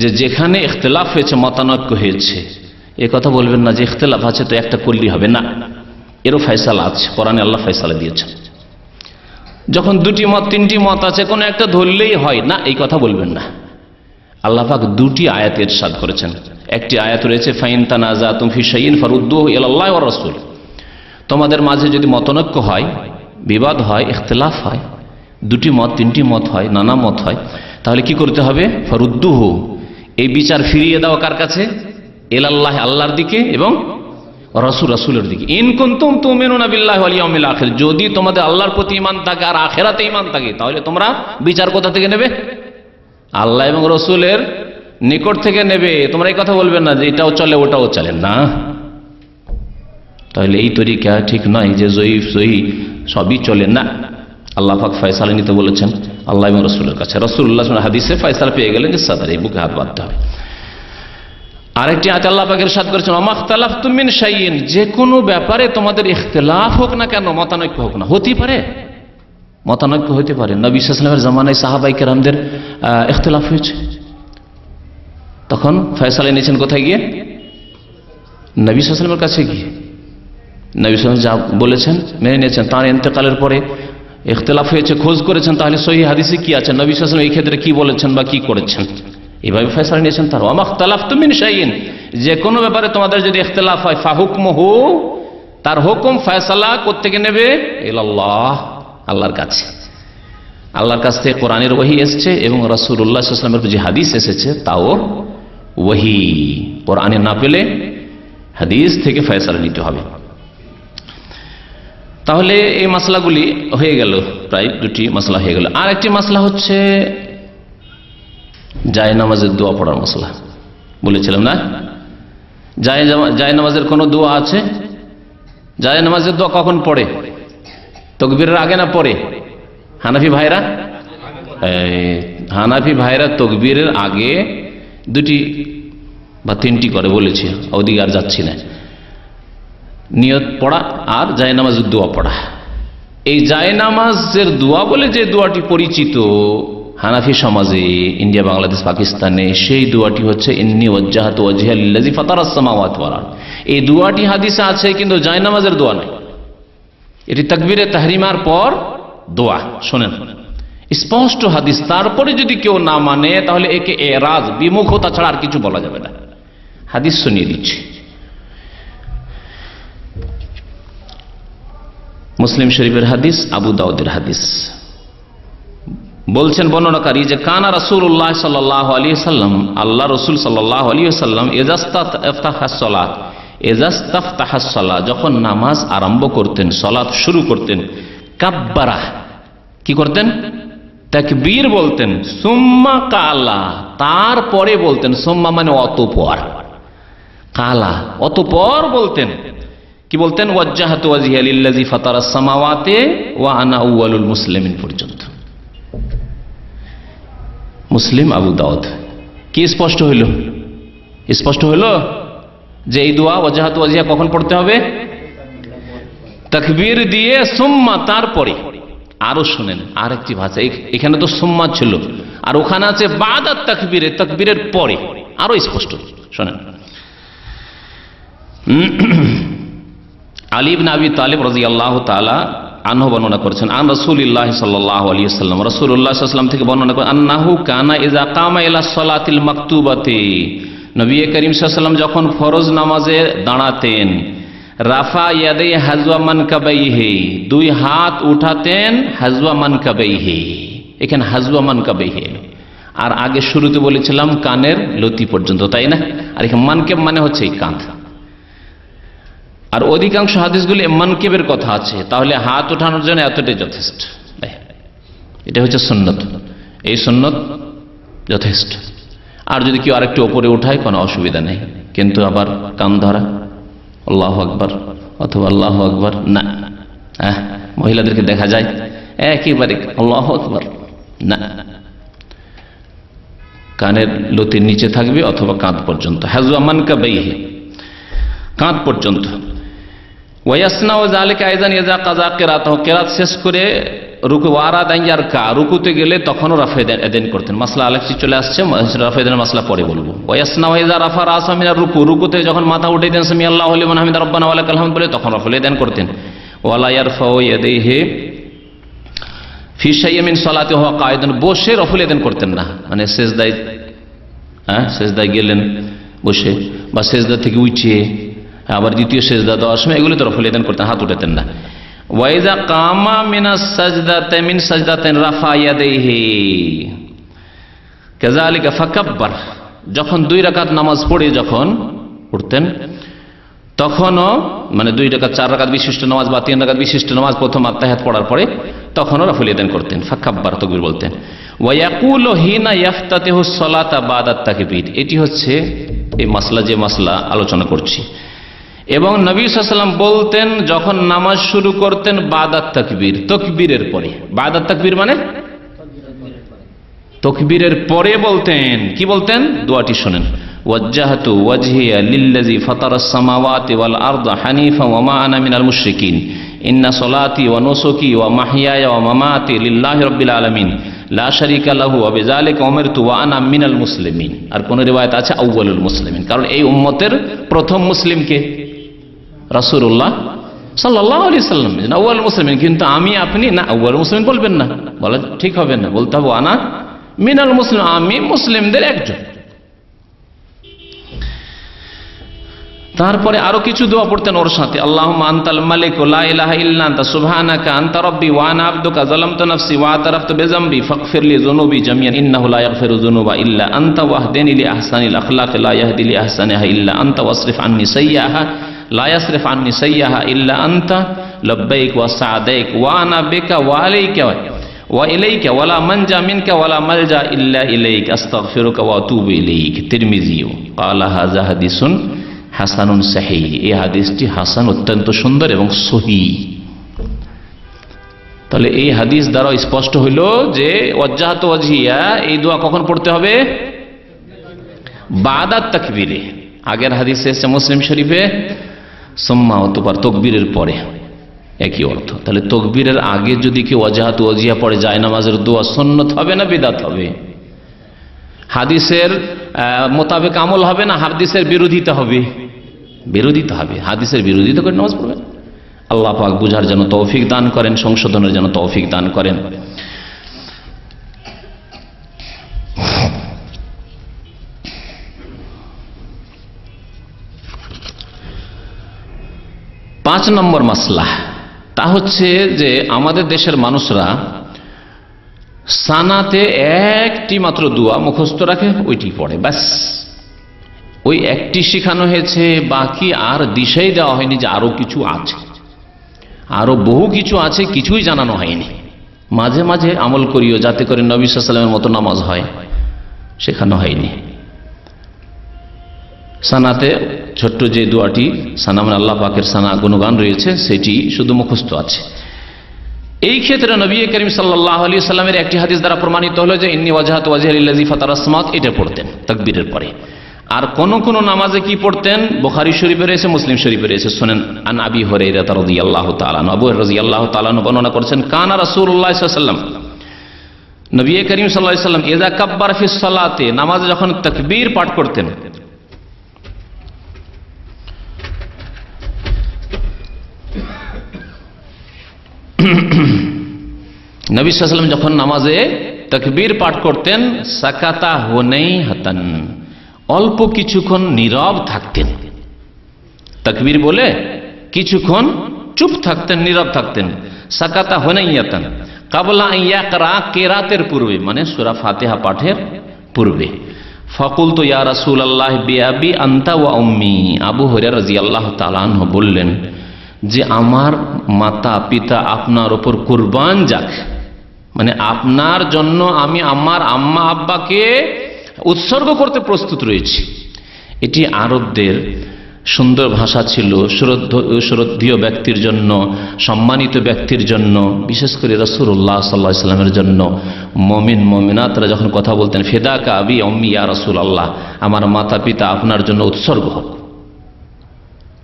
যে যেখানে ইখতিলাফ হয়েছে, মতানৈক্য হয়েছে, এ কথা বলবেন না যে ইখতিলাফ আছে তো একটা করলেই হবে না, এরও ফয়সালা আছে, কোরআনে আল্লাহ ফয়সালা দিয়েছেন। যখন দুটি মত তিনটি মত আছে, কোনো একটা ধরলেই হয় না, এই কথা বলবেন না। আল্লাহ পাক দুটি আয়াত ইরশাদ করেছেন। একটি আয়াত রয়েছে, ফাইন তানাজাতুম ফি শাইইন ফারুদ্দুহু ইলাল্লাহি ওয়ার রাসূল, তোমাদের মাঝে যদি মতানৈক্য হয়, বিবাদ হয়, ইখতিলাফ হয়, দুটি মত তিনটি মত হয়, নানা মত হয়, তাহলে কি করতে হবে? ফারুদ্দুহু, এই বিচার ফিরিয়ে দাও কার কাছে? ইলাল্লাহি, আল্লাহর দিকে, এবং রাসূলের দিকে। ইন কুনতুম তুমিনুনা বিল্লাহি ওয়াল ইয়াউমিল আখির, যদি তোমাদের আল্লাহর প্রতি ঈমান থাকে আর আখিরাতে ঈমান থাকে, তাহলে তোমরা বিচার কোথা থেকে নেবে? আল্লাহ এবং রাসূলের নিকট থেকে নেবে। তোমরা এই কথা বলবেন না যে এটাও চলে ওটাও চলে না। তাহলে এই তরিকা ঠিক নয় যে জয়ীফ সহিহ সবই চলে না। আল্লাহ পাক ফয়সালা নিতে বলেছেন আল্লাহ এবং রাসূলের কাছে। রাসূলুল্লাহ হাদিসে ফয়সালা পেয়ে গেলেন যে সাদরে, বুকে হাত বাঁধতে হবে। আরেকটি আয়াতে আল্লাহ পাক ইরশাদ করেছেন, ওমাখতালাফতুম মিন শাইইন, যে কোনো ব্যাপারে তোমাদের ইখতিলাফ হোক না কেন, মতানৈক্য হোক না, হতেই পারে, মতানৈক্য হতে পারে। নবী সাল্লাল্লাহু আলাইহি ওয়াসাল্লামের জামানায় সাহাবায়ে কেরামদের ইখতিলাফ হয়েছে, তখন ফয়সালা নিয়েছেন কোথায় গিয়ে? নবী সাল্লাল্লাহু আলাইহি ওয়াসাল্লামের কাছে গিয়ে। নবী সাল্লাল্লাহু আলাইহি ওয়াসাল্লাম যা বলেছেন মেনে নিয়েছেন। তার ইন্তেকালের পরে ইখতিলাফ হয়েছে, খোঁজ করেছেন তাহলে সহিহ হাদিসে কি আছে, নবী সাল্লাল্লাহু আলাইহি ওয়াসাল্লাম এই ক্ষেত্রে কি বলেছেন বা কি করেছেন, এভাবে ফয়সালা নিয়েছেন। তার ওয়ামাখতালাফতুম মিন শাইইন, যে কোনো ব্যাপারে তোমাদের যদি ইখতিলাফ হয়, ফাহুকমুহু, তার হুকুম ফয়সালা কোত্থেকে নেবে? ইলাল্লাহ, আল্লাহর কাছে। আল্লাহর কাছ থেকে কোরআনের ওহী এসেছে এবং রাসূলুল্লাহ সাল্লাল্লাহু আলাইহি ওয়াসাল্লামের যে হাদিস এসেছে তাও ওহী। কোরআনে না পেলে হাদিস থেকে ফয়সালা নিতে হবে। তাহলে এই মাসলাগুলি হয়ে গেল, প্রায় দুটি মাসলা হয়ে গেল। আর একটি মাসলা হচ্ছে জায়নামাজের দোয়া পড়ার মাসলা, বলেছিলাম না? জায়নামাজের কোনো দোয়া আছে? জায়নামাজের দোয়া কখন পড়ে? তাকবীরের আগে না পরে? হানাফি ভাইরা তাকবীরের আগে দুটি বা তিনটি করে বলেছে, ওদিকে আর যাচ্ছি না। নিয়ত পড়া আর জায়নামাজের দোয়া পড়া। এই জায়নামাজের দোয়া বলে যে দোয়াটি পরিচিত হানাফি সমাজে, ইন্ডিয়া, বাংলাদেশ, পাকিস্তানে, সেই দোয়াটি হচ্ছে ইন্নী ওয়াজ্জাহাতু ওয়াজহিয়া লিল্লাযী ফাতারাস সামাওয়াতি ওয়াল আরদ। এই দোয়াটি হাদিসে আছে, কিন্তু জায়নামাজের দোয়া নয়। এটি তাকবীরে তাহরিমার পর দোয়া। শোনেন, স্পষ্ট হাদিস। তারপরে যদি কেউ না মানে তাহলে একে এরাজ, বিমুখতা ছাড়া আর কিছু বলা যাবে না। হাদিস শুনিয়ে দিচ্ছি। মুসলিম শরীফের হাদিস, আবু দাউদের হাদিস। বলছেন বর্ণনাকারী যে কানা রাসূলুল্লাহ সাল্লাল্লাহু আলাইহি ওয়াসাল্লাম, আল্লাহ রাসূল সাল্লাল্লাহু আলাইহি ওয়াসাল্লাম ইজাস্তাফতাহাস সালাহ, যখন নামাজ আরম্ভ করতেন, সালাত শুরু করতেন, কাব্বারা, কি করতেন? তাকবীর বলতেন, সুম্মা কালা, তারপরে বলতেন, সুম্মা মানে অতঃপর, কালা অতঃপর বলতেন, কি বলতেন? ওয়াজ্জাহাতু ওয়াজহিয়া লিল্লাযী ফাতারাস সামাওয়াতি ওয়া আনা আউয়ালুল মুসলিমিন পর্যন্ত। মুসলিম, আবু দাউদ। কি স্পষ্ট হইল? স্পষ্ট হইল যে এই দোয়া ওয়াজ্জাহাতু ওয়াজহিয়া কখন পড়তে হবে? তাকবীর দিয়ে, সুম্মা তারপরে। আরো শুনেন আরেকটি ভাষা, এখানে তো সুম্মা ছিল, আর ওখানে আছে বাদাত তাকবীরে, তাকবীরের পরে। আরো স্পষ্ট শোনেন। আলী ইবনে আবি তালিব রাদিয়াল্লাহু তাআলা আনহু বর্ণনা করেছেন, আন রাসূলিল্লাহ সাল্লাল্লাহু আলাইহি ওয়াসাল্লাম, রাসূলুল্লাহ সাল্লাল্লাহু আলাইহি ওয়াসাল্লাম থেকে বর্ণনা করেন, আন্নাহু কানা ইযা কামা ইলা সালাতিল মাকতুবাতি, নবী করিম সাল্লাল্লাহু আলাইহি ওয়াসাল্লাম যখন ফরজ নামাজে দাঁড়াতেন, রাফা ইয়াদাই হাজওয়া মানকাবাইহি, দুই হাত উঠাতেন, হাজওয়া মানকাবাইহি, এখানে হাজওয়া মানকাবাইহি। আর আগে শুরুতে বলেছিলাম কানের লতি পর্যন্ত, তাই না? আর এখানে মানকেব মানে হচ্ছে এই কাঁধ। আর অধিকাংশ হাদিসগুলি মানকেবের কথা আছে, তাহলে হাত ওঠানোর জন্য এতটাই যথেষ্ট। এটা হচ্ছে সুন্নত, এই সুন্নত যথেষ্ট। আর যদি কেউ আরেকটু ওপরে উঠায় কোনো অসুবিধা নেই, কিন্তু আবার কান ধরা, আল্লাহু আকবার অথবা আল্লাহু আকবার না। মহিলাদেরকে দেখা যায় একেবারে আল্লাহু আকবার না, কানের লতির নিচে থাকবে অথবা কাঁধ পর্যন্ত, হাজওয়া মানকাবাইহি, কাঁধ পর্যন্ত। ওয়াসনাউ যালিকা আইযান ইযা কাযা কিরাতাহু, কিরাত শেষ করে রুকু ওয়ারাদ আইয়ারকা, রুকুতে গেলে তখনও রাফা এদেন করতেন। মাসলা আলেকটি চলে আসছে, রাফা এদেনের মাসলা পরে বলবো। ওয়াসনাউ ইযা রাফা রাসা মিনার রুকু, রুকুতে যখন মাথা উঠিয়ে দেন, সামি আল্লাহু লিমান হামিদা রব্বানা ওয়া লাকাল হামদ বলে, তখন রাফা এদেন করতেন। ওয়ালা ইয়ারফাউ ইয়াদাইহি ফি শাইইন মিন সালাতিহি ওয়া কায়দান, বসে রাফা এদেন করতেন না, মানে সিজদায়, সিজদায় গেলেন বসে, বা সিজদা থেকে উঠে আবার দ্বিতীয় সেজদা দেওয়ার সময় এগুলো তো রফুল ইয়াদান করতেন, হাত উঠাতেন না। ওয়াইজা কামা মিনাস সাজদাতে মিন সাজদাতেন রাফা ইয়াদাইহি কাযালিকা ফাকাব্বার, যখন 2 রাকাত নামাজ পড়ে যখন উঠতেন, তখনও মানে 2 রাকাত 4 রাকাত বিশিষ্ট নামাজ বা 3 রাকাত বিশিষ্ট নামাজ প্রথম আত্তাহিয়াত পড়ার পরে তখনও রফুল ইয়াদান করতেন, ফাকাব্বার তাকবীর বলতেন। ওয়া ইয়াকুলু হিনা ইফতাতিহু সালাতা বাদা তাকবীর, এটি হচ্ছে এই মাসলা, যে মাসলা আলোচনা করছি। এবং নবী সাল্লাল্লাহু আলাইহি ওয়াসাল্লাম বলতেন যখন নামাজ শুরু করতেন বাদাত তাকবীর, তাকবীরের পরে। বাদাত তাকবীর মানে তাকবীরের পরে বলতেন, কি বলতেন? দোয়াটি শুনেন, ওয়াজ্জাহতু ওয়াজহিয়া লিল্লাযী ফাতারাস সামাওয়াতি ওয়াল আরদা হানিফা ওয়া মা আনা মিনাল মুশরিকিন ইন্না সলাতি ওয়া নুসুকি ওয়া মাহইয়ায়া ওয়া মামাতি লিল্লাহি রাব্বিল আলামিন লা শারীকা লাহু ওয়া বিযালিকা উমিরতু ওয়া আনা মিনাল মুসলিমিন। আর কোন রিওয়ায়াত আছে আউয়ালুল মুসলিমিন, কারণ এই উম্মতের প্রথম মুসলিম কে? রাসূলুল্লাহ সাল্লাল্লাহু আলাইহি সাল্লাম আউয়ালুল মুসলিমিন। কিন্তু আমি আপনি না, আউয়ালুল মুসলিমিন বলবেন না, বলা ঠিক হবে না, বলতে হবে আনা মিনাল মুসলিম, আমি মুসলিমদের একজন। তারপরে আরো কিছু দোয়া পড়তেন ওর সাথে, আল্লাহুম্মা আনতাল মালিক লা ইলাহা ইল্লা আনতা সুবহানাকা আনতা রাব্বি ওয়া আনা আবদুকা যালামতু নাফসি ওয়া আতারাফতু বিযামবি ফাগফিরলি যুনুবি জামিআন ইন্নাহু লা ইয়াগফিরু যুনুবা ইল্লা আনতা ওয়াহদিনি লি আহসানিল আখলাক লা ইয়াহদি লি আহসানিহা ইল্লা আনতা ওয়াসরিফ আন্নি সাইয়্যাহা লা ইয়াসরিফ আন্নি সাইয়্যাহা ইল্লা আনতা লাব্বাইক ওয়া সা'দাইক ওয়া আনা বিকা ওয়া আলাইকা ওয়া ইলাইকা ওয়া লা মানজা মিনকা ওয়া লা মালজা ইল্লা ইলাইক আস্তাগফিরুকা ওয়া আতুবু ইলাইক। তিরমিজি ক্বালা হাযা হাদিসুন হাসানুন সহিহ। এই হাদিসটি হাসান, অত্যন্ত সুন্দর এবং সহিহ। তাহলে এই হাদিস দ্বারা স্পষ্ট হইল যে ওয়াজ্জাহতু ওয়াজহিয়া এই দোয়া কখন পড়তে হবে? বাদাত তাকবীরে। আগের হাদিসে এসেছে মুসলিম শরীফে সুম্মা, অতঃপর তাকবীরের পরে, একই অর্থ। তাহলে তাকবীরের আগে যদি কেউ ওয়াজ্জাহতু ওয়াজহিয়া পড়ে যায় নামাজের দোয়া সুন্নাত হবে না বিদআত হবে? হাদিসের মোতাবেক আমল হবে না হাদিসের বিরোধিতা হবে? বিরোধিতা হবে। হাদিসের বিরোধিতা করে নামাজ পড়বেন। আল্লাহ পাক বুঝার জন্য তৌফিক দান করেন, সংশোধনের জন্য তৌফিক দান করেন। পাঁচ নম্বর মাসলা তা হচ্ছে যে আমাদের দেশের মানুষরা সানাতে একটি মাত্র দোয়া মুখস্থ রাখে, ওইটি পড়ে, ব্যাস। ওই একটি শেখানো হয়েছে, বাকি আর দিশাই দেওয়া হয়নি যে আরো কিছু আছে, আরো বহু কিছু আছে, কিছুই জানানো হয়নি। মাঝে মাঝে আমল করিও যাতে করে নবী সাল্লাল্লাহু আলাইহি ওয়াসাল্লামের মতো নামাজ হয়, শেখানো হয়নি। সানাতে ছোট্ট যে দোয়াটি সানা মানে আল্লাহ পাকের সানা গুণগান রয়েছে, সেটি শুধু মুখস্থ আছে। এই ক্ষেত্রে নবী করিম সাল্লাল্লাহু আলাইহি ওয়াসাল্লামের একটি হাদিস দ্বারা প্রমাণিত হলো যে ইন্নী ওয়াজহাতু ওয়াজহিয়া লিল্লাযী ফাতারাস সামাওয়াতি, এটা পড়তেন তাকবীরের পরে। আর কোন কোন নামাজে কি পড়তেন? বুখারী শরীফে রয়েছে, মুসলিম শরীফে রয়েছে। শুনেন, আন আবি হুরায়রা রাদিয়াল্লাহু তাআলা আনহু, আবু হুরায়রা রাদিয়াল্লাহু তাআলা আনহু বর্ণনা করেছেন, কানা রাসূলুল্লাহ সাল্লাল্লাহু আলাইহি ওয়াসাল্লাম, নবী করিম সাল্লাল্লাহু আলাইহি ওয়াসাল্লাম ইযা কাব্বারা ফিস সালাতে, নামাজে যখন তাকবীর পাঠ করতেন, নবী সাল্লাল্লাহু আলাইহি ওয়াসাল্লাম যখন নামাজে তাকবীর পাঠ করতেন, সাকাতা হুনাইহাতান, অল্প কিছুক্ষণ নীরব থাকতেন। তাকবীর বলে কিছুক্ষণ চুপ থাকতেন, নীরব থাকতেন। সাকাতা হুনাইয়াতান ক্বাবলা আন ইয়াকরা, কিরাতের পূর্বে, মানে সূরা ফাতিহা পাঠের পূর্বে। ফাকুলতু ইয়া রাসূলুল্লাহ বিআবি আনতা ওয়া উম্মি, আবু হুরায়রা রাদিয়াল্লাহু তাআলা আনহু বললেন যে আমার মাতা পিতা আপনার উপর কুরবান যাক, মানে আপনার জন্য আমি আমার আম্মা আব্বাকে উৎসর্গ করতে প্রস্তুত রয়েছি। এটি আরবদের সুন্দর ভাষা ছিল, শ্রদ্ধেয় ব্যক্তির জন্য, সম্মানিত ব্যক্তির জন্য, বিশেষ করে রাসূলুল্লাহ সাল্লাল্লাহু আলাইহি ওয়াসাল্লামের জন্য। মুমিন মুমিনাতরা যখন কথা বলতেন, ফিদাকা আবি উম্মি ইয়া রাসূলুল্লাহ, আমার মাতা পিতা আপনার জন্য উৎসর্গ হোক,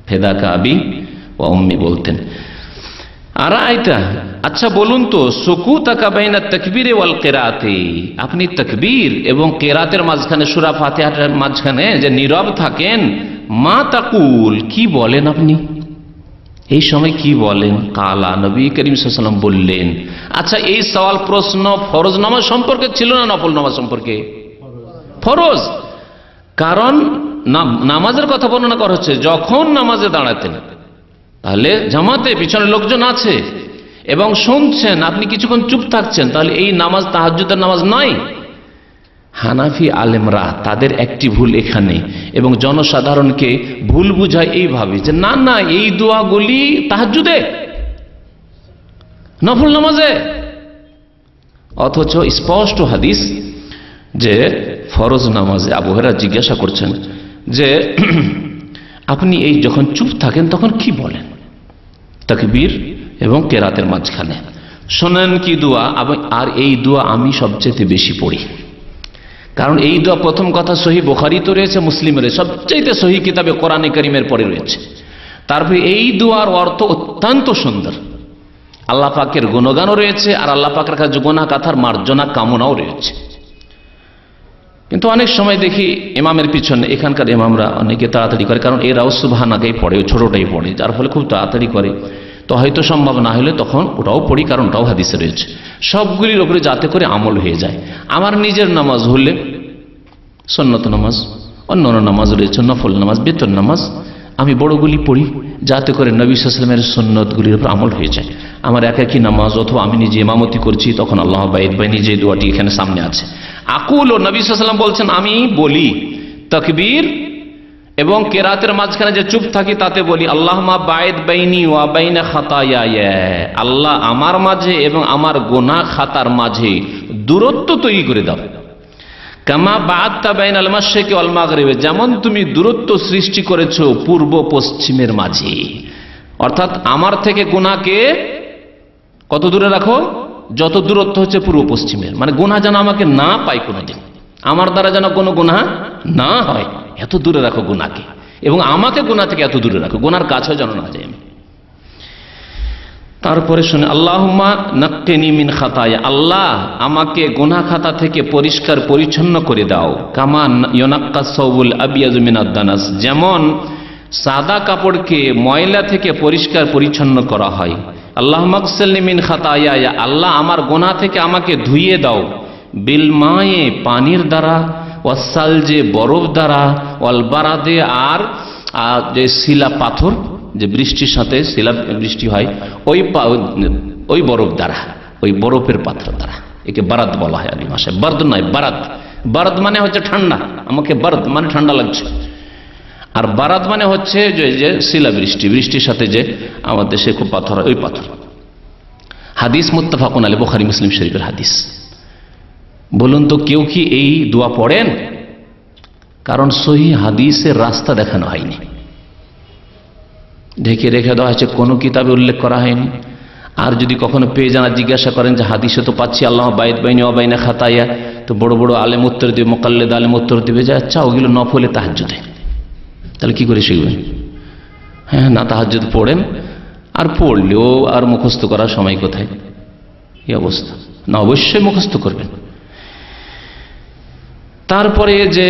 ফিদাকা আবি ওয়া উম্মি বলতেন। আর আইতা, আচ্ছা বলুন তো, সুকুতাকা বাইনা তাকবীরে ওয়াল কিরাতি, আপনি তাকবীর এবং কিরাতের মাঝখানে, সূরা ফাতিহার মাঝখানে যে নীরব থাকেন, মা তাকুল, কি বলেন আপনি এই সময়, কি বলেন? কালা, নবী করিম সাল্লাল্লাহু আলাইহি ওয়াসাল্লাম বললেন। আচ্ছা, এই সওয়াল প্রশ্ন ফরজ নামাজ সম্পর্কে ছিল না নফল নামাজ সম্পর্কে? ফরজ। কারণ নামাজের কথা বর্ণনা করা হচ্ছে যখন নামাজে দাঁড়াতেন, তাহলে জামাতে পিছনে লোকজন আছে এবং শুনছেন, আপনি কিছুক্ষণ চুপ থাকছেন, তাহলে এই নামাজ তাহাজ্জুদের নামাজ নয়। হানাফি আলেমরা তাদের একটি ভুল এখানে, এবং জনসাধারণকে ভুল বুঝায় এইভাবে যে না না, এই দোয়াগুলি তাহাজ্জুদে, নফল নামাজে। অথচ স্পষ্ট হাদিস যে ফরজ নামাজে। আবু হুরায়রা জিজ্ঞাসা করছেন যে আপনি এই যখন চুপ থাকেন তখন কি বলেন তাকবীর এবং কেরাতের মাঝখানে? শোনেন কি দোয়া, আর এই দোয়া আমি সবচেয়ে বেশি পড়ি। কারণ এই দোয়া প্রথম কথা সহিহ বুখারী তো রয়েছে, মুসলিমে রয়েছে, সবচেয়ে সহিহ কিতাবে কোরআনে কারীমের পরে রয়েছে। তারপরে এই দোয়ার অর্থ অত্যন্ত সুন্দর, আল্লাহ পাকের গুণগানও রয়েছে আর আল্লাহ পাকের কাছে গুনাহ কাথার মার্জনা কামনাও রয়েছে। কিন্তু অনেক সময় দেখি ইমামের পিছনে, এখানকার ইমামরা অনেকে তাড়াতাড়ি করে, কারণ এরাও সুবহানাকেই পড়ে, ছোটটাই পড়ে, যার ফলে খুব তাড়াতাড়ি করে। তো হয়তো সম্ভব না হলে তখন ওটাও পড়ি, কারণ ওটাও হাদিসে রয়েছে। সবগুলির উপরে যাতে করে আমল হয়ে যায়। আমার নিজের নামাজ হলে সুন্নত নামাজ, অন্যান্য নামাজ রয়েছে, নফল নামাজ, বেতন নামাজ, আমি বড়গুলি পড়ি যাতে করে নবী সাল্লাল্লাহু আলাইহি ওয়াসাল্লামের সুন্নতগুলির উপর আমল হয়ে যায়। আমার একাকী নামাজ অথবা আমি নিজে ইমামতি করছি, তখন আল্লাহ বাইদ বাই নিজে দোয়াটি এখানে সামনে আছে। আকুল, ও নবী সাল্লাল্লাহু আলাইহি ওয়াসাল্লাম বলছেন আমি বলি তাকবীর এবং কেরাতের মাঝখানে যে চুপ থাকি তাতে বলি আল্লাহুম্মা বাইদ বাইনি ওয়া বাইনা খাতায়ায়া, আল্লাহ আমার মাঝে এবং আমার গুনাহ খাতার মাঝে দূরত্ব তৈরি করে দাও। কামা বা'আদতা বাইনাল মাশরিকি ওয়াল মাগরিবি, যেমন তুমি দূরত্ব সৃষ্টি করেছো পূর্ব পশ্চিমের মাঝে। অর্থাৎ আমার থেকে গুনাহকে কত দূরে রাখো? যত দূরত্ব হচ্ছে পূর্ব পশ্চিমের, মানে গুনাহ যেন আমাকে না পাই কোনোদিন, আমার দ্বারা যেন কোনো গুনাহ না হয়, এত দূরে রাখো গুনাহকে, এবং আমাকে গুনাহ থেকে এত দূরে রাখো, গুনার কাছেও যেন না যাই আমি। তারপরে শুনে আল্লাহুম্মা নাক্কিনি মিন খাতায়া, আল্লাহ আমাকে গুনাহ খাতা থেকে পরিষ্কার পরিচ্ছন্ন করে দাও। কামা ইউনাক্কাস সাওবুল আবিয়াযু মিনাদ দানাস, যেমন সাদা কাপড়কে ময়লা থেকে পরিষ্কার পরিচ্ছন্ন করা হয়। আল্লাহুম্মা গসিলনি মিন খাতায়া, আল্লাহ আমার গুনাহ থেকে আমাকে ধুইয়ে দাও। বিল মায়ে, পানির দ্বারা, ওয়াসালজে, বরফ দ্বারা, ওয়াল বারাদে, আর যে শিলা পাথর, যে বৃষ্টির সাথে শিলা বৃষ্টি হয়, ওই বরফ দ্বারা, ওই বরফের পাথর দ্বারা। একে বারাদ বলা হয় আরবি ভাষায়, বারদ নয় বারাদ। বারাদ মানে হচ্ছে ঠান্ডা, আমাকে বারদ মানে ঠান্ডা লাগছে, আর বারাদ মানে হচ্ছে যে শিলা বৃষ্টি, বৃষ্টির সাথে যে আমাদের দেশে খুব পাথর হয়, ওই পাথর। হাদিস মুত্তাফাকুন আলাইহি, বুখারী মুসলিম শরীফের হাদিস। বলুন তো কেউ কি এই দোয়া পড়েন? কারণ সহিহ হাদিসের রাস্তা দেখানো হয়নি, ঢেকে রেখে দেওয়া হয়েছে, কোনো কিতাবে উল্লেখ করা হয়নি। আর যদি কখনো পেয়ে জানা জিজ্ঞাসা করেন যে হাদিসে তো পাচ্ছি আল্লাহ বাইদ বাইনি ওয়া বাইনা খাতায়া, তো বড় বড় আলেম উত্তর দিবে, মুকাল্লিদ আলেম উত্তর দিবে যে আচ্ছা ওগুলো নফলে তাহাজ্জুদে, তাহলে কি করে শিখবেন? হ্যাঁ, না তাহাজ্জুদ পড়েন, আর পড়লেও আর মুখস্থ করার সময় কোথায়? এই অবস্থা না, অবশ্যই মুখস্থ করবেন। তারপরে যে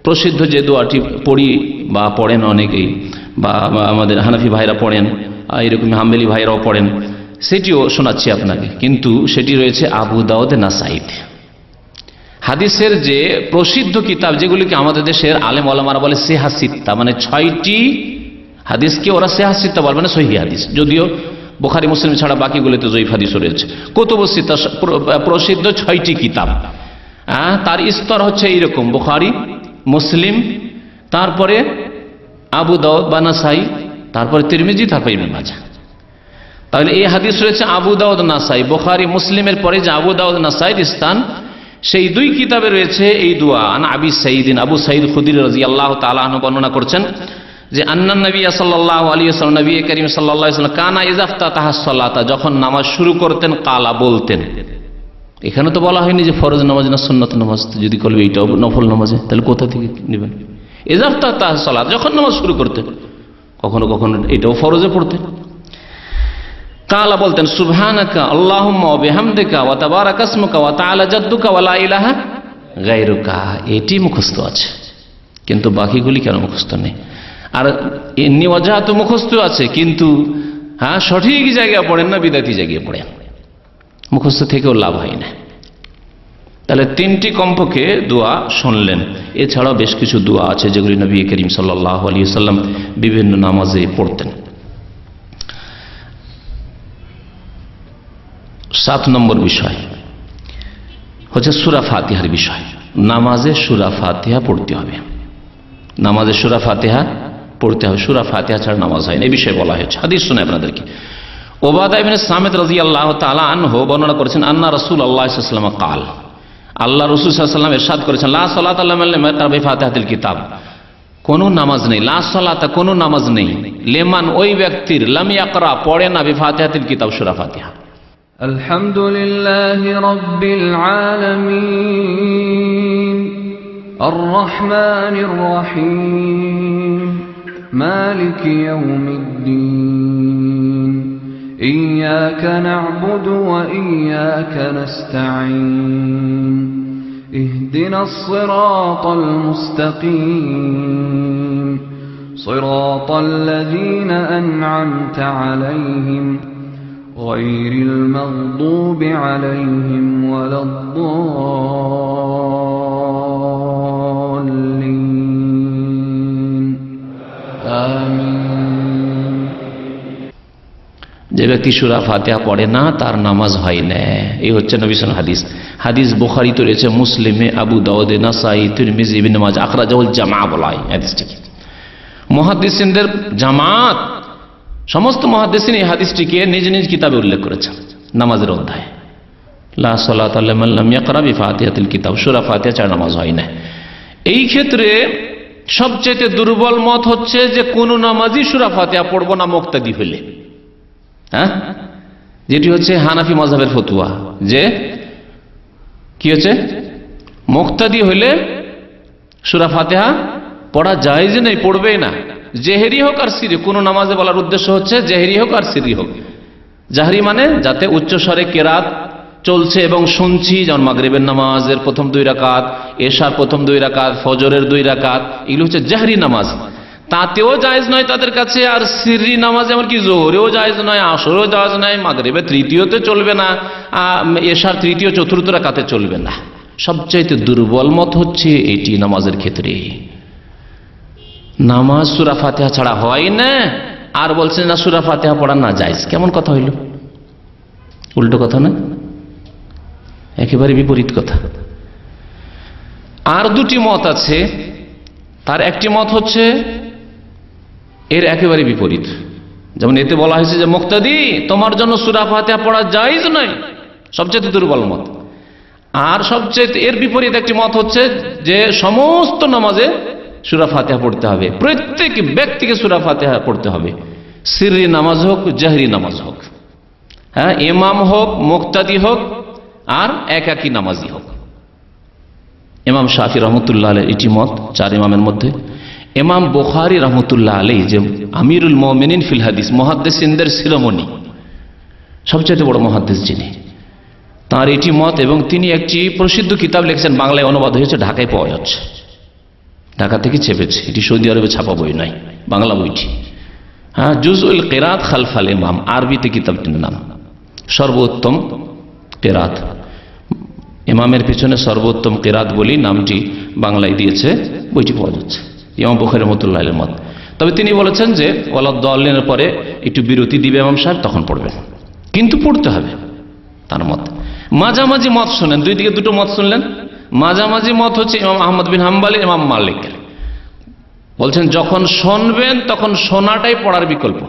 প্রসিদ্ধ যে দোয়াটি পড়ি বা পড়েন অনেকেই, বা আমাদের হানাফি ভাইরা পড়েন, এরকম হাম্বলি ভাইরাও পড়েন, সেটিও শোনাচ্ছি আপনাকে। কিন্তু সেটি রয়েছে আবু দাউদ, নাসাইতে। হাদিসের যে প্রসিদ্ধ কিতাব, যেগুলিকে আমাদের দেশের আলেম ওলামারা বলে সিহা সিত্তা, মানে 6টি হাদিসকে ওরা সিহা সিত্তা বলে, মানে সহিহ হাদিস, যদিও বুখারী মুসলিম ছাড়া বাকিগুলোতে জয়ীফ হাদিসও রয়েছে। কুতুবুস সিত্তা প্রসিদ্ধ 6টি কিতাব, তার স্তর হচ্ছে এইরকম: বুখারী, মুসলিম, তারপরে আবু দাউদ বা নাসাই, তারপরে তিরমিজি, তারপরে ইবনে মাজাহ। তাহলে এই হাদিস রয়েছে আবু দাউদ, নাসাই। বুখারী মুসলিমের পরে যে আবু দাউদ নাসাইর স্থান, সেই দুই কিতাবে রয়েছে এই দোয়া। আন আবি সাইদিন, আবু সাইদ খুদরি রাদিয়াল্লাহু তাআলা আনহু বর্ণনা করছেন যে আন্নান নবী সাল্লাল্লাহু আলাইহি ওয়াসাল্লাম, নবী করিম সাল্লাল্লাহু আলাইহি ওয়াসাল্লাম, কানা ইযা ইফতাতাহা সালাতা, যখন নামাজ শুরু করতেন, কালা বলতেন। এখানে তো বলা হয়নি যে ফরজ নামাজ না সুন্নত নামাজ, যদি বলবে এইটাও নফল নামাজে, তাহলে কোথা থেকে নেবেন? ইযা ইফতাতাহা সালাত, যখন নামাজ শুরু করতেন, কখনো কখনো এটাও ফরজে পড়তেন। কালা বলতেন সুবহানাকা আল্লাহুম্মা ওয়া বিহামদিকা ওয়া তাবারাকা ইসমুকা ওয়া তাআলা জাদ্দুকা ওয়া লা ইলাহা গায়রুকা। এটি মুখস্থ আছে, কিন্তু বাকিগুলি কেন মুখস্থ নেই? আর ইন্নী ওয়াজহাতু মুখস্থ আছে, কিন্তু সঠিক জায়গায় পড়েন না, বিদাতি জায়গায় পড়েন, মুখস্থ থেকেও লাভ হয় না। তাহলে 3টি কমপক্ষে দোয়া শুনলেন। এছাড়াও বেশ কিছু দোয়া আছে যেগুলি নবী করিম সাল্লাল্লাহু আলাইহি ওয়াসাল্লাম বিভিন্ন নামাজে পড়তেন। 7 নম্বর বিষয় হচ্ছে সূরা ফাতিহার বিষয়। নামাজে সূরা ফাতিহা পড়তে হবে, নামাজে সূরা ফাতিহা পড়তে হবে, সূরা ফাতিহা ছাড়া নামাজ হয় না, এই বিষয়ে বলা হয়েছে। হাদিস শুনে আপনাদেরকে। উবাদা ইবনে সামিত রাদিয়াল্লাহু তাআলা আনহু বর্ণনা করেছেন, আন্না রাসূলুল্লাহ সাল্লাল্লাহু আলাইহি ওয়াসাল্লাম কাল, আল্লাহ রাসূল সাল্লাল্লাহু আলাইহি ওয়াসাল্লাম ইরশাদ করেছেন, লা সালাতা লিমান লাম ইয়াকরা বিফাতিহাতিল কিতাব, কোন নামাজ নেই, লা সালাতা, কোন নামাজ নেই, লিমান, ওই ব্যক্তির, লাম ইয়াকরা, পড়ে না, বিফাতিহাতিল কিতাব, সূরা ফাতিহা। الحمد لله رب العالمين الرحمن الرحيم مالك يوم الدين إياك نعبد وإياك نستعين اهدنا الصراط المستقيم صراط الذين أنعمت عليهم غير المغضوب عليهم ولا الضالين آمين। যে ব্যক্তি সূরা ফাতিহা পড়ে না তার নামাজ হয় না, এই হচ্ছে নবী সাল্লাল্লাহু আলাইহি হাদিস। হাদিস বুখারীতে রয়েছে, মুসলিমে, আবু দাউদে, নাসাই, তিরমিজি, ইবনে মাজাহ, আখরাজাহুল জামা বলা হয় হাদিসটিকে। মুহাদ্দিসিনদের জামাত, সমস্ত মুহাদ্দিসিন এই হাদিসটিকে নিজ নিজ কিতাবে উল্লেখ করেছেন নামাজের অধ্যায়ে। লা সালাতা লিমান লাম ইয়াকরা বিফাতিহাতিল কিতাব, সূরা ফাতিহা ছাড়া নামাজ হয় না। এই ক্ষেত্রে সবচেয়ে দুর্বল মত হচ্ছে যে কোন নামাজই সূরা ফাতিহা পড়বো না মুক্তাদি হইলে, হ্যাঁ, যেটি হচ্ছে হানাফি মাযহাবের ফতোয়া, যে কি হচ্ছে মুক্তাদি হইলে সূরা ফাতিহা পড়া জায়েজ নেই, পড়বেই না। জেহেরি হোক আর সিরি, কোন নামাজে বলার উদ্দেশ্য হচ্ছে জেহেরি হোক আর সিরি হোক। জাহরি মানে যাতে উচ্চ স্বরে কেরাত চলছে এবং শুনছি, যেমন মাগরিবের নামাজের প্রথম 2 রাকাত, এশার প্রথম 2 রাকাত, ফজরের 2 রাকাত, এগুলো হচ্ছে জাহরি নামাজ, তাতেও জায়েজ নয় তাদের কাছে। আর সিরি নামাজ এমনকি জোহরেও জায়েজ নয়, আসরেও জায়েজ নয়, মাগরিবের তৃতীয়তে চলবে না, এশার তৃতীয় চতুর্থ রাকাতে চলবে না। সবচাইতে দুর্বল মত হচ্ছে এটি নামাজের ক্ষেত্রে। নামাজ সূরা ফাতিহা ছাড়া হয় না, আর বলছেন না সূরা ফাতিহা পড়া না জায়েজ। কেমন কথা হইল? উল্টো কথা না, একেবারে বিপরীত কথা। আর 2টি মত আছে, তার একটি মত হচ্ছে এর একেবারে বিপরীত। যেমন এতে বলা হয়েছে যে মুক্তাদি তোমার জন্য সূরা ফাতিহা পড়া জায়েজ নয়, সবচেয়ে দুর্বল মত। আর সবচেয়ে এর বিপরীত একটি মত হচ্ছে যে সমস্ত নামাজে সূরা ফাতিহা পড়তে হবে, প্রত্যেক ব্যক্তিকে সূরা ফাতিহা পড়তে হবে, সিররি নামাজ হোক, জাহরি নামাজ হোক, হ্যাঁ, ইমাম হোক, মুক্তাদি হোক, আর একাকী নামাজি হোক। ইমাম শাফি রহমতুল্লাহ আলাইহি এটি মত 4 ইমামের মধ্যে। ইমাম বুখারী রহমতুল্লাহ আলাইহি, যে আমিরুল মুমিনিন ফিল হাদিস, মুহাদ্দিসিনদের শিরোমণি, সবচেয়ে বড় মুহাদ্দিস যিনি, তার এটি মত। এবং তিনি একটি প্রসিদ্ধ কিতাব লিখেছেন, বাংলায় অনুবাদ হয়েছে, ঢাকায় পাওয়া যাচ্ছে, ঢাকা থেকে ছেপেছে, এটি সৌদি আরবে ছাপা বই নাই, বাংলা বইটি। হ্যাঁ, জুজউল কিরাত খালফাল ইমাম, আরবিতে কিতাবটির নাম। সর্বোত্তম কিরাত, ইমামের পিছনে সর্বোত্তম কিরাত বলি নামটি বাংলায় দিয়েছে, বইটি পাওয়া যাচ্ছে। ইমাম বুখারী রাহমাতুল্লাহ আলাইহির মত। তবে তিনি বলেছেন যে ওয়ালাদ-দাল্লিনের পরে একটু বিরতি দিবে ইমাম সাহেব, তখন পড়বেন, কিন্তু পড়তে হবে, তার মত। মাঝামাঝি মত শুনেন, 2 দিকে 2টো মত শুনলেন। মাঝামাঝি মত হচ্ছে ইমাম আহমদ বিন হাম্বল, ইমাম মালিক বলছেন যখন শুনবেন তখন শোনাটাই পড়ার বিকল্প,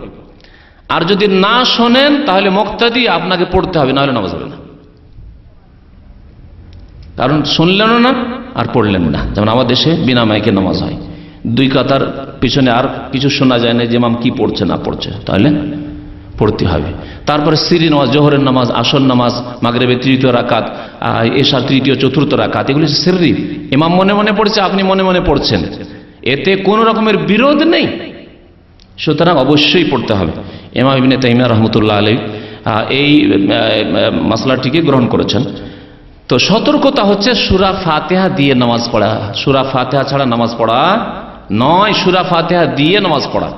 আর যদি না শোনেন তাহলে মুক্তাদি আপনাকে পড়তে হবে, না হলে নামাজ হবে না। কারণ শুনলেনও না আর পড়লেন না। যেমন আমাদের দেশে বিনা মাইকে নামাজ হয়, 2 কাতার পিছনে আর কিছু শোনা যায় না যে ইমাম কি পড়ছে না পড়ছে, তাহলে পড়তে হবে। তারপরে সিরি নামাজ, জোহরের নামাজ, আসর নামাজ, মাগরিবের 3য় রাকাত, এশার 3য় 4র্থ রাকাত, এগুলি সিররি, ইমাম মনে মনে পড়ছে, আপনি মনে মনে পড়ছেন, এতে কোনো রকমের বিরোধ নেই, সুতরাং অবশ্যই পড়তে হবে। ইমাম ইবনে তাইমিয়া রাহমাতুল্লাহ আলাইহি এই মাসলাটিকে গ্রহণ করেছেন। তো সতর্কতা হচ্ছে সূরা ফাতিহা দিয়ে নামাজ পড়া, সূরা ফাতিহা ছাড়া নামাজ পড়া নয়, সূরা ফাতিহা দিয়ে নামাজ পড়া।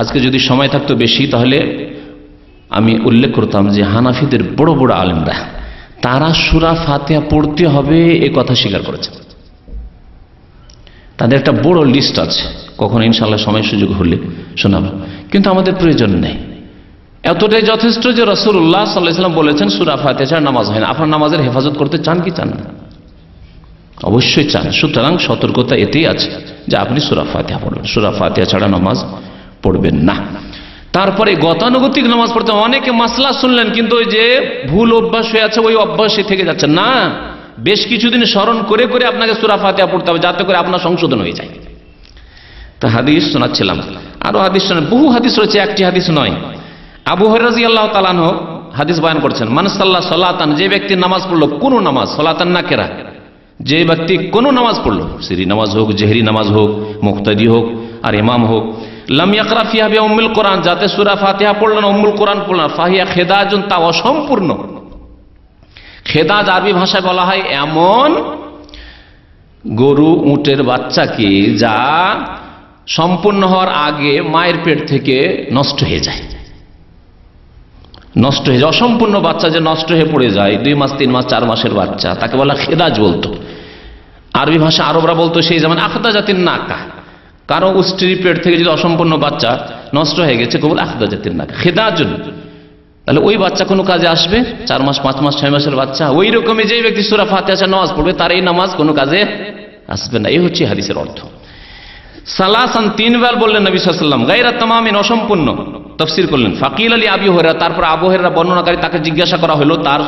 আজকে যদি সময় থাকতো বেশি তাহলে আমি উল্লেখ করতাম যে হানাফিদের বড় বড় আলেমরা তারা সূরা ফাতিহা পড়তে হবে এ কথা স্বীকার করেছেন। তাদের একটা বড় লিস্ট আছে, কখনো ইনশাআল্লাহ সময় সুযোগ হলে শোনাবো, কিন্তু আমাদের প্রয়োজন নেই। এতটাই যথেষ্ট যে রাসূলুল্লাহ সাল্লাল্লাহু আলাইহি ওয়াসাল্লাম বলেছেন সূরা ফাতিহা ছাড়া নামাজ হয় না। আপনার নামাজের হেফাজত করতে চান কি চান না? অবশ্যই চান। সুতরাং সতর্কতা এতেই আছে যে আপনি সূরা ফাতিহা পড়বেন, সূরা ফাতিহা ছাড়া নামাজ পড়বেন না। তারপরে গতানুগতিক নামাজ পড়তে অনেকে মাসলা শুনলেন, কিন্তু ওই যে ভুল অভ্যাস হয়ে আছে ওই অভ্যাসে থেকে যাচ্ছে না। বেশ কিছুদিন স্মরণ করে করে আপনাকে সূরা ফাতিহা পড়তে হবে, যাতে করে আপনার সংশোধন হয়ে যায়। তা হাদিস শোনাচ্ছিলাম, আরো হাদিস শোনেন, বহু হাদিস রয়েছে, একটি হাদিস নয়। আবু হুরায়রা রাদিয়াল্লাহু তাআলা আনহু হাদিস বয়ান করছেন, মান সাল্লা সালাতান, যে ব্যক্তি নামাজ পড়লো, কোন নামাজ, সালাতান না কেরা, যে ব্যক্তি কোন নামাজ পড়লো, সিরি নামাজ হোক, জেহরি নামাজ হোক, মুক্তাদি হোক আর ইমাম হোক, লাম ইয়াকরা ফিহা বিউম্মুল কোরআন, যাতে সূরা ফাতিহা পড়লেন, উম্মুল কোরআন পড়লেন, ফাহিয়া খেদাজুন, তা অসম্পূর্ণ। খেদাজ আরবি ভাষায় বলা হয় এমন গরু উটের বাচ্চাকে যা সম্পূর্ণ হওয়ার আগে মায়ের পেট থেকে নষ্ট হয়ে যায়, নষ্ট হয়ে যায়। অসম্পূর্ণ বাচ্চা যে নষ্ট হয়ে পড়ে যায়, 2 মাস 3 মাস 4 মাসের বাচ্চা, তাকে বলা খেদাজ বলতো। আরবি ভাষা আরবরা বলতো সেই যেমন আখদা জাতির নাকা, কারো উষ্ট্রির পেট থেকে যদি অসম্পূর্ণ বাচ্চা নষ্ট হয়ে গেছে, কেবল আখদা জাতির নাকা, খেদাজুন। তাহলে ওই বাচ্চা কোনো কাজে আসবে? 4 মাস 5 মাস 6 মাসের বাচ্চা। ওই রকমই যে ব্যক্তি সূরা ফাতিহা নামাজ পড়বে, তার এই নামাজ কোনো কাজে আসবে না। এই হচ্ছে হাদিসের অর্থ। সালাসান, 3 বার বললেন নবী সাল্লাল্লাহু আলাইহি ওয়াসাল্লাম, গায়রা তামামিন, অসম্পূর্ণ। তাফসীর করলেন, ফাকিল আলী আবি হুরায়রা, তারপর আবু হুরায়রা বর্ণনাকারী, তাকে জিজ্ঞাসা করা হলো, তার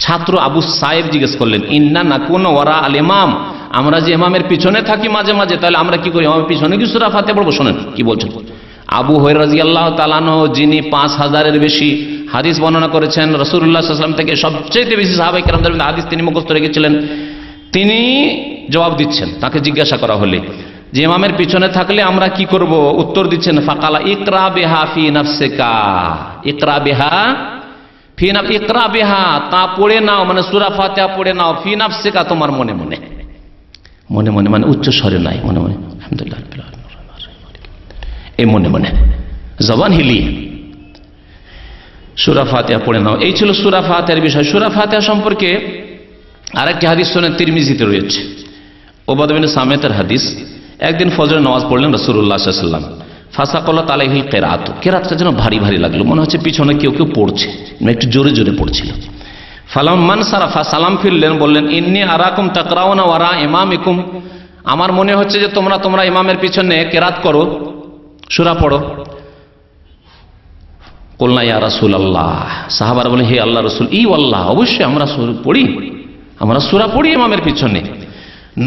ছাত্র আবু সাইব জিজ্ঞেস করলেন, ইন্না নাকুনু ওয়ারা আল ইমাম, আমরা যে ইমামের পিছনে থাকি মাঝে মাঝে, তাহলে আমরা কি করি, ইমামের পিছনে কি সূরা ফাতিহা পড়ব? শোনেন কি বলছেন। আবু হুরায়রা রাদিয়াল্লাহু তাআলা আনহু, যিনি 5000-এর বেশি হাদিস বর্ণনা করেছেন রাসূলুল্লাহ সাল্লাল্লাহু আলাইহি ওয়াসাল্লাম থেকে, সবচেয়ে বেশি সাহাবায়ে কেরামদের মধ্যে হাদিস তিনি মুখস্থ রেখেছিলেন, তিনি জবাব দিচ্ছেন। তাকে জিজ্ঞাসা করা হলে যে ইমামের পিছনে থাকলে আমরা কি করব, উত্তর দিচ্ছেন, ফাকালা ইকরা বিহা ফি নাফসিকা, ইকরা বিহা ফি নাফ, ইকরা বিহা, তা পড়ে নাও, মানে সূরা ফাতিহা পড়ে নাও, ফি নাফসিকা, তোমার মনে মনে, মনে মনে মানে উচ্চ স্বরে নাই, মনে মনে, আলহামদুলিল্লাহ এই মনে মনে জবান হিলিয়ে সূরা ফাতিহা পড়ে নাও। এই ছিল সূরা ফাতিহার বিষয়। সূরা ফাতিহা সম্পর্কে আরেকটি হাদিস শুনেন, তিরমিজিতে রয়েছে, উবাদা বিন সামিতের হাদিস। একদিন ফজরের নামাজ পড়লেন রাসূলুল্লাহ সাল্লাল্লাহু আলাইহি ওয়াসাল্লাম, ফাসাকালাত আলাইহিল কিরাআত, কিরাআতটা যেন ভারী ভারী লাগলো, মনে হচ্ছে পিছনে কেউ কেউ পড়ছে, একটু জোরে জোরে পড়ছিল। ফালাম মান সারাফা, সালাম ফিরলেন, বললেন, ইন্নী আরাকুম তাকরাউনা ওয়ারা ইমামিকুম, আমার মনে হচ্ছে যে তোমরা ইমামের পিছনে কিরাআত করো, সূরা পড়ো। কুলনা ইয়া রাসূলুল্লাহ, সাহাবারা বলে, হে আল্লাহর রাসূল, ই ওয়াল্লাহ, অবশ্যই আমরা সূরা পড়ি ইমামের পিছনে।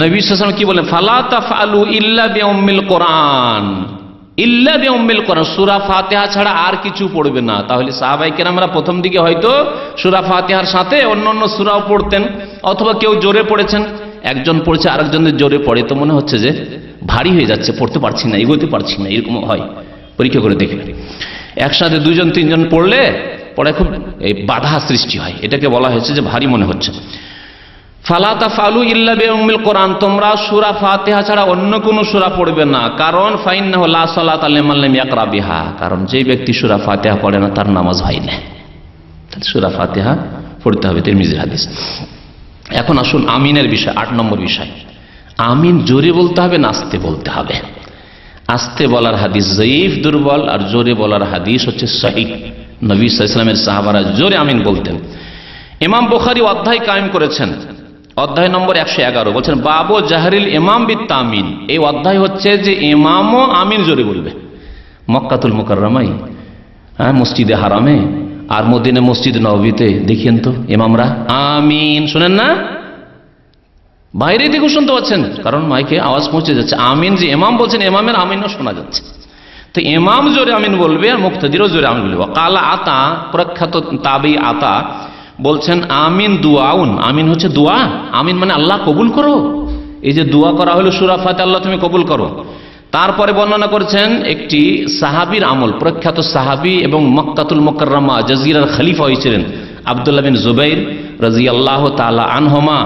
নবী সাল্লাল্লাহু আলাইহি ওয়াসাল্লাম কি বলেন, ফালা তাফআলু ইল্লা বিউম্মিল কোরআন, ইল্লা বিউম্মিল কোরআন, সূরা ফাতিহা ছাড়া আর কিছু পড়বে না। তাহলে সাহাবায়ে কেরামরা প্রথম দিকে হয়তো সূরা ফাতিহার সাথে অন্যান্য সূরাও পড়তেন, অথবা কেউ জোরে পড়েছেন, একজন পড়ছে আরেকজনের জোরে পড়ে, তো মনে হচ্ছে যে ভারী হয়ে যাচ্ছে, পড়তে পারছি না, এগোতে পারছি না, এরকম হয়। পরীক্ষা করে দেখবেন, একসাথে 2জন 3জন পড়লে পড়ে খুব এই বাধা সৃষ্টি হয়, এটাকে বলা হয়েছে যে ভারী মনে হচ্ছে। ফালা তাফআলু ইল্লা বিউম্মিল কোরআন, তোমরা সূরা ফাতিহা ছাড়া অন্য কোনো সূরা পড়বে না, কারণ ফাইন্নাহু লা সালাতা লিমান লাম ইয়াকরা বিহা, কারণ যে ব্যক্তি সূরা ফাতিহা পড়ে না তার নামাজ হয় না। সূরা ফাতিহা পড়তে হবে, তিরমিজির হাদিস। এখন আসুন আমিনের বিষয়, 8 নম্বর বিষয়। আমিন জোরে বলতে হবে না আস্তে বলতে হবে? আস্তে বলার হাদিস যঈফ, দুর্বল, আর জোরে বলার হাদিস হচ্ছে সহিহ। নবী সাল্লাল্লাহু আলাইহি ওয়াসাল্লামের সাহাবারা জোরে আমিন বলতেন। ইমাম বুখারী অধ্যায় কায়েম করেছেন, অধ্যায় নম্বর 111, বলছেন বাবু জাহরিল ইমাম বিত তামিন। এই অধ্যায় হচ্ছে যে ইমামও আমিন জোরে বলবে। মক্কাতুল মুকাররমায়, মসজিদে হারামে আর মদিনা মসজিদ নববীতে দেখেন তো ইমামরা আমিন শোনেন না, বাইরে থেকে শুনতে পাচ্ছেন, কারণ মাইকে আওয়াজ পৌঁছে যাচ্ছে। আমিন যে ইমাম বলছেন, ইমামের আমিনও শোনা যাচ্ছে। তো ইমাম জোরে আমিন বলবে আর মুক্তাদিরও জোরে আমিন বলবে। কালা আতা, প্রখ্যাত তাবি আতা বলছেন, আমিন দুআউন, আমিন হচ্ছে দোয়া। আমিন মানে আল্লাহ কবুল করো, এই যে দোয়া করা হলো সূরা ফাতিহা, আল্লাহ তুমি কবুল করো। তারপরে বর্ণনা করেছেন একটি সাহাবীর আমল, প্রখ্যাত সাহাবী এবং মক্কাতুল মুকাররমা জাজিরার খলিফা হয়েছিলেন আব্দুল্লাহ বিন জুবাইর রাদিয়াল্লাহু তাআলা আনহুমা,